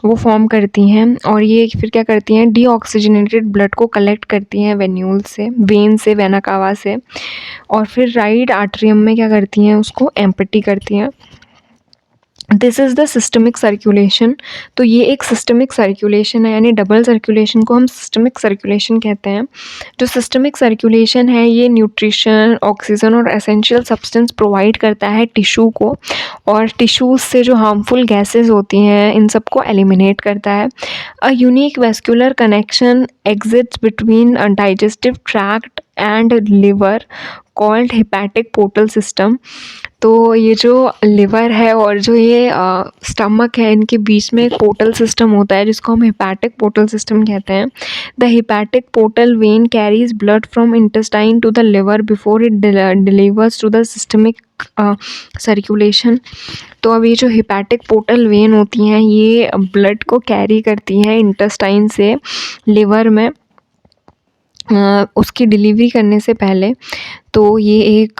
वो फॉर्म करती हैं, और ये फिर क्या करती हैं, डीऑक्सीजनेटेड ब्लड को कलेक्ट करती हैं वेन्यूल से, वेन से, वेना कावा से, और फिर राइट आर्ट्रियम में क्या करती हैं, उसको एम्पटी करती हैं। This is the systemic circulation. तो ये एक सिस्टमिक सर्कुलेशन है, यानी डबल सर्कुलेशन को हम सिस्टमिक सर्कुलेशन कहते हैं। जो सिस्टमिक सर्कुलेशन है ये न्यूट्रिशन, ऑक्सीजन और एसेंशियल सब्सटेंस प्रोवाइड करता है टिश्यू को, और टिश्यूज़ से जो हार्मफुल गैसेस होती हैं इन सबको एलिमिनेट करता है। A unique vascular connection exits between digestive tract and liver called hepatic portal system. तो ये जो लिवर है और जो ये स्टमक है, इनके बीच में एक पोर्टल सिस्टम होता है जिसको हम हेपेटिक पोर्टल सिस्टम कहते हैं। The hepatic portal vein carries blood from intestine to the liver before it delivers to the systemic circulation. तो अब ये जो हेपेटिक पोर्टल वेन होती हैं, ये ब्लड को कैरी करती हैं इंटेस्टाइन से लिवर में उसकी डिलीवरी करने से पहले। तो ये एक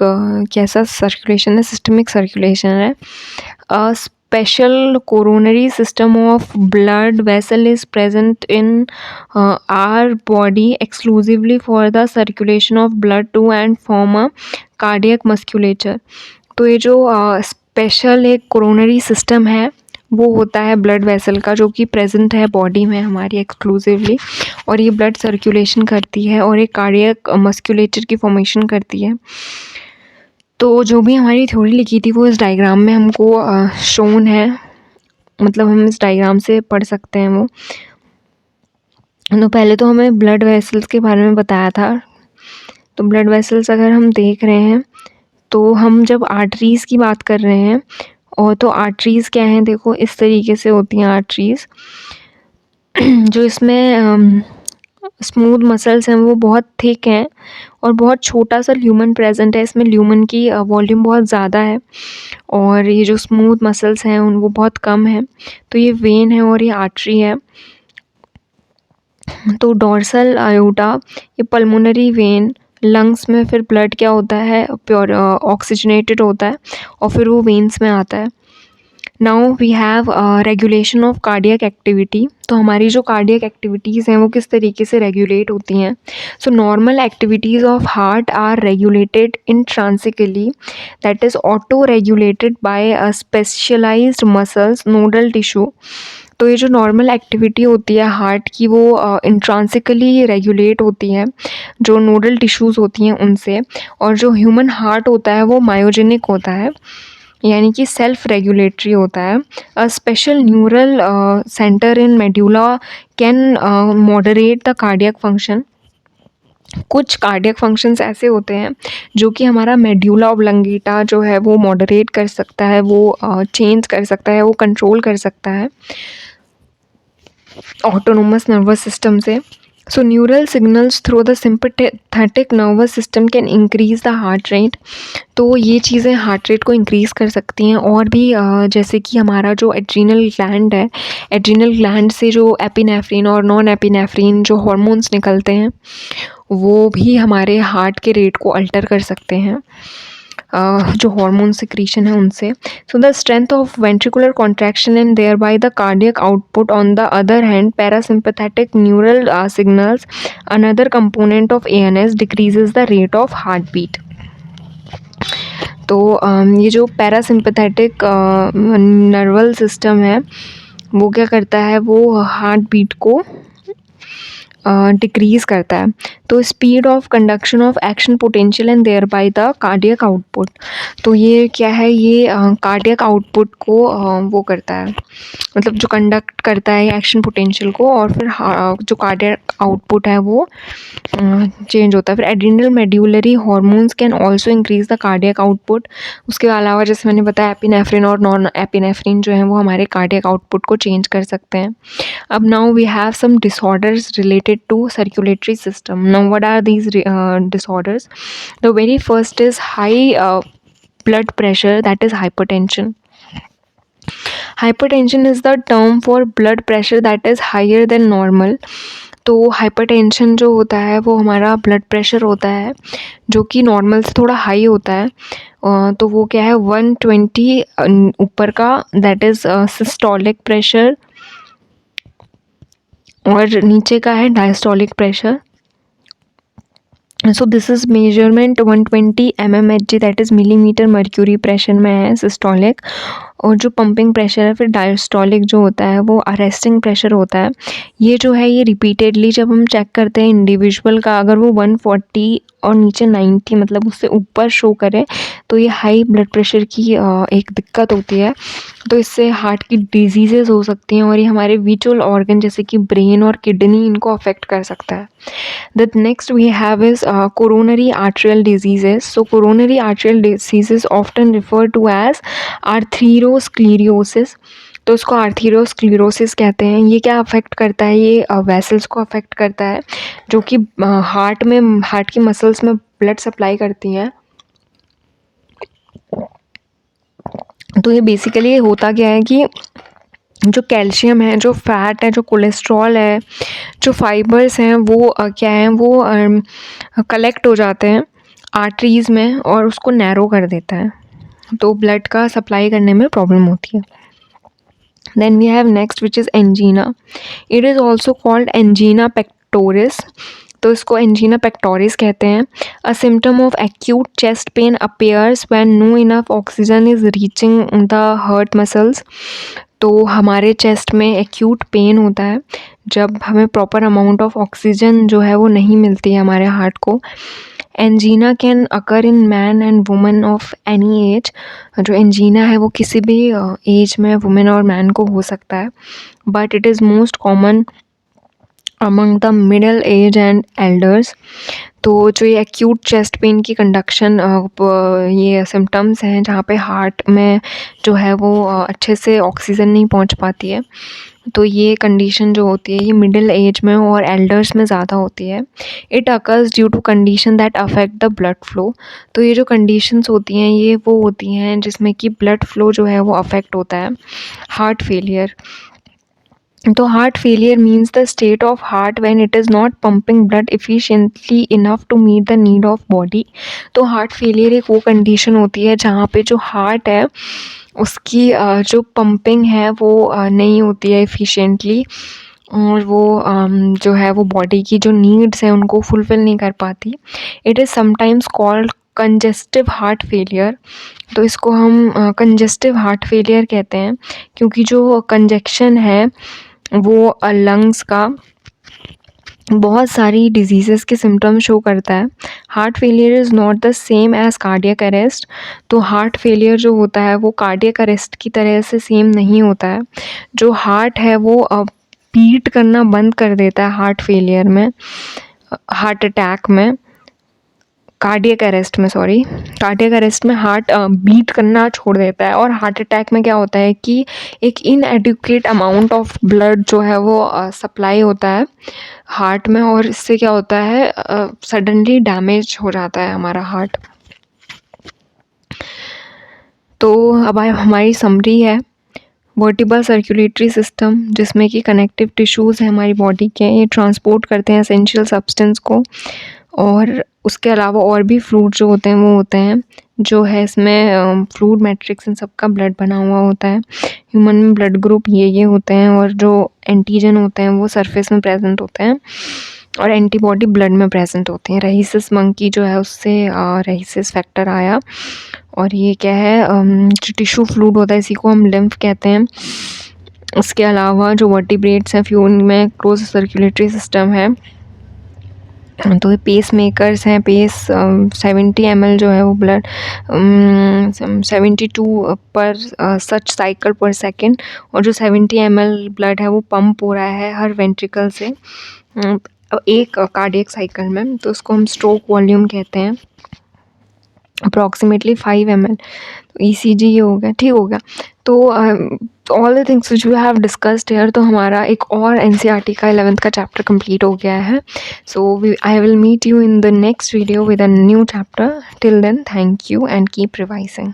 कैसा सर्कुलेशन है, सिस्टमिक सर्कुलेशन है। Special coronary system of blood vessel is present in our body exclusively for the circulation of blood to and form a cardiac musculature. तो ये जो स्पेशल एक कोरोनरी सिस्टम है वो होता है ब्लड वेसल का, जो कि प्रेजेंट है बॉडी में हमारी एक्सक्लूसिवली, और ये ब्लड सर्कुलेशन करती है और एक कार्डियक मस्कुलेचर की फॉर्मेशन करती है। तो जो भी हमारी थ्योरी लिखी थी वो इस डायग्राम में हमको शोन है, मतलब हम इस डायग्राम से पढ़ सकते हैं वो। तो पहले तो हमें ब्लड वेसल्स के बारे में बताया था। तो ब्लड वेसल्स अगर हम देख रहे हैं तो हम जब आर्टरीज़ की बात कर रहे हैं, और तो आर्टरीज़ क्या हैं, देखो इस तरीके से होती हैं आर्टरीज़। जो इसमें स्मूथ मसल्स हैं वो बहुत थिक हैं और बहुत छोटा सा ल्यूमन प्रेजेंट है इसमें। ल्यूमन की वॉल्यूम बहुत ज़्यादा है और ये जो स्मूथ मसल्स हैं उन वो बहुत कम है। तो ये वेन है और ये आर्टरी है। तो डोर्सल आयोटा, ये पल्मोनरी वेन, लंग्स में फिर ब्लड क्या होता है, प्योर ऑक्सीजनेटेड होता है और फिर वो वेन्स में आता है। Now we have regulation of cardiac activity. तो हमारी जो कार्डियक एक्टिविटीज़ हैं वो किस तरीके से रेगुलेट होती हैं। So normal activities of heart are regulated intrinsically, that is auto regulated by specialised muscles nodal tissue. तो ये जो नॉर्मल एक्टिविटी होती है हार्ट की वो इंट्रांसिकली रेगुलेट होती है जो नोडल टिश्यूज़ होती हैं उनसे। और जो ह्यूमन हार्ट होता है वो मायोजेनिक होता है, यानी कि सेल्फ रेगुलेटरी होता है। A special neural centre in medulla can moderate the cardiac function. कुछ कार्डियक फंक्शंस ऐसे होते हैं जो कि हमारा मेड्यूला ऑब्लंगेटा जो है वो मॉडरेट कर सकता है, वो चेंज कर सकता है, वो कंट्रोल कर सकता है ऑटोनोमस नर्वस सिस्टम से। So neural signals through the sympathetic nervous system can increase the heart rate. तो ये चीज़ें हार्ट रेट को इंक्रीज़ कर सकती हैं। और भी जैसे कि हमारा जो एड्रीनल ग्लैंड है, एड्रीनल ग्लैंड से जो एपिनेफ्रिन और नॉन एपिनेफ्रिन जो हार्मोन्स निकलते हैं वो भी हमारे हार्ट के रेट को अल्टर कर सकते हैं जो हार्मोन सिक्रीशन है उनसे। So the strength of ventricular contraction and thereby the cardiac output. On the other hand parasympathetic neural signals, another component of ANS, decreases the rate of heart beat. तो ये जो parasympathetic Narwal system है वो क्या करता है, वो heart beat को डिक्रीज़ करता है। तो speed of conduction of action potential and thereby the cardiac output. तो ये क्या है, ये कार्डियक आउटपुट को वो करता है, मतलब जो कंडक्ट करता है एक्शन पोटेंशियल को, और फिर जो कार्डियक आउटपुट है वो चेंज होता है। फिर adrenal medullary hormones can also increase the cardiac output. उसके अलावा जैसे मैंने बताया एपिनेफ्रिन और नॉन एपिनेफ्रिन जो हैं वो हमारे कार्डियक आउटपुट को चेंज कर सकते हैं। अब now we have some disorders related to circulatory system. Now what are these disorders? The very first is high blood pressure, that is hypertension. Hypertension is the term for blood pressure that is higher than normal. तो hypertension जो होता है वो हमारा blood pressure होता है जो कि नॉर्मल से थोड़ा हाई होता है। तो वो क्या है 120 ऊपर का, दैट इज़ सिस्टोलिक प्रेशर, और नीचे का है diastolic pressure. So this is measurement 120 mmHg, that is millimetre mercury pressure में है सिस्टोलिक। और जो पंपिंग प्रेशर है फिर डायस्टोलिक जो होता है वो अरेस्टिंग प्रेशर होता है। ये जो है ये रिपीटेडली जब हम चेक करते हैं इंडिविजुअल का, अगर वो 140 और नीचे 90 मतलब उससे ऊपर शो करे तो ये हाई ब्लड प्रेशर की एक दिक्कत होती है। तो इससे हार्ट की डिजीज़ेज़ हो सकती हैं और ये हमारे विजुअल ऑर्गन जैसे कि ब्रेन और किडनी इनको अफेक्ट कर सकता है। The next we have is coronary arterial diseases. So coronary arterial diseases often referred to as arteriosclerosis. तो इसको आर्थीरोस्क्लेरोसिस कहते हैं। ये क्या अफेक्ट करता है, ये वेसल्स को अफेक्ट करता है जो कि हार्ट की मसल्स में ब्लड सप्लाई करती हैं। तो ये बेसिकली होता क्या है कि जो कैल्शियम है, जो फैट है, जो कोलेस्ट्रॉल है, जो फाइबर्स हैं वो क्या हैं वो कलेक्ट हो जाते हैं आर्टरीज़ में और उसको नैरो कर देता है, तो ब्लड का सप्लाई करने में प्रॉब्लम होती है। Then we have next which is angina. It is also called angina pectoris. तो इसको angina pectoris कहते हैं। A symptom of acute chest pain appears when no enough oxygen is reaching the heart muscles. तो हमारे chest में acute pain होता है जब हमें प्रॉपर अमाउंट ऑफ ऑक्सीजन जो है वो नहीं मिलती है हमारे हार्ट को। Angina can occur in man and women of any age. जो एंजीना है वो किसी भी एज में वुमेन और मैन को हो सकता है, but it is most common among the middle age and elders. तो जो ये एक्यूट चेस्ट पेन की कंडक्शन ये सिम्टम्स हैं जहाँ पे हार्ट में जो है वो अच्छे से ऑक्सीजन नहीं पहुँच पाती है, तो ये कंडीशन जो होती है ये मिडिल एज में और एल्डर्स में ज़्यादा होती है। It occurs due to condition that affect the blood flow. तो ये जो कंडीशंस होती हैं ये वो होती हैं जिसमें कि ब्लड फ्लो जो है वो अफेक्ट होता है। हार्ट फेलियर, तो heart failure means the state of heart when it is not pumping blood efficiently enough to meet the need of body. तो हार्ट फेलियर एक वो कंडीशन होती है जहाँ पे जो हार्ट है उसकी जो पंपिंग है वो नहीं होती है एफिशिएंटली और वो जो है वो बॉडी की जो नीड्स हैं उनको फुलफ़िल नहीं कर पाती। It is sometimes called congestive heart failure. तो इसको हम कंजेस्टिव हार्ट फेलियर कहते हैं क्योंकि जो कंजेक्शन है वो लंग्स का बहुत सारी डिजीज़ेज़ के सिम्टम शो करता है। Heart failure is not the same as cardiac arrest. तो हार्ट फेलियर जो होता है वो कार्डियक अरेस्ट की तरह से सेम नहीं होता है। जो हार्ट है वो बीट करना बंद कर देता है हार्ट फेलियर में, हार्ट अटैक में, कार्डियक अरेस्ट में हार्ट बीट करना छोड़ देता है। और हार्ट अटैक में क्या होता है कि एक इनएडिक्वेट अमाउंट ऑफ ब्लड जो है वो सप्लाई होता है हार्ट में और इससे क्या होता है सडनली डैमेज हो जाता है हमारा हार्ट। तो अब हमारी समरी है वर्टिब्रल सर्कुलेटरी सिस्टम जिसमें कि कनेक्टिव टिश्यूज़ हैं हमारी बॉडी के, ये ट्रांसपोर्ट करते हैं एसेंशियल सब्सटेंस को। और उसके अलावा और भी फ्लूइड जो होते हैं वो होते हैं जो है इसमें फ्लूइड मैट्रिक्स इन सब का ब्लड बना हुआ होता है। ह्यूमन में ब्लड ग्रुप ये होते हैं और जो एंटीजन होते हैं वो सरफेस में प्रेजेंट होते हैं और एंटीबॉडी ब्लड में प्रेजेंट होते हैं। रहीसिस मंकी जो है उससे रहीसिस फैक्टर आया और ये क्या है जो टिश्यू फ्लूइड होता है इसी को हम लिम्फ कहते हैं। उसके अलावा जो वर्टिब्रेट्स हैं फ्यून में क्लोज सर्कुलेटरी सिस्टम है। तो ये पेस मेकर्स हैं, 70 ml जो है वो ब्लड 72 पर सच साइकिल पर सेकेंड और जो 70 ml ब्लड है वो पंप हो रहा है हर वेंट्रिकल से एक कार्डियक साइकिल में। तो उसको हम स्ट्रोक वॉल्यूम कहते हैं, अप्रॉक्सीमेटली 5 ml। ECG ये हो गया, ठीक हो गया। तो all the things which we have discussed here, तो हमारा एक और NCERT का 11th का चैप्टर कंप्लीट हो गया है। So I will meet you in the next video with a new chapter. Till then thank you and keep revising.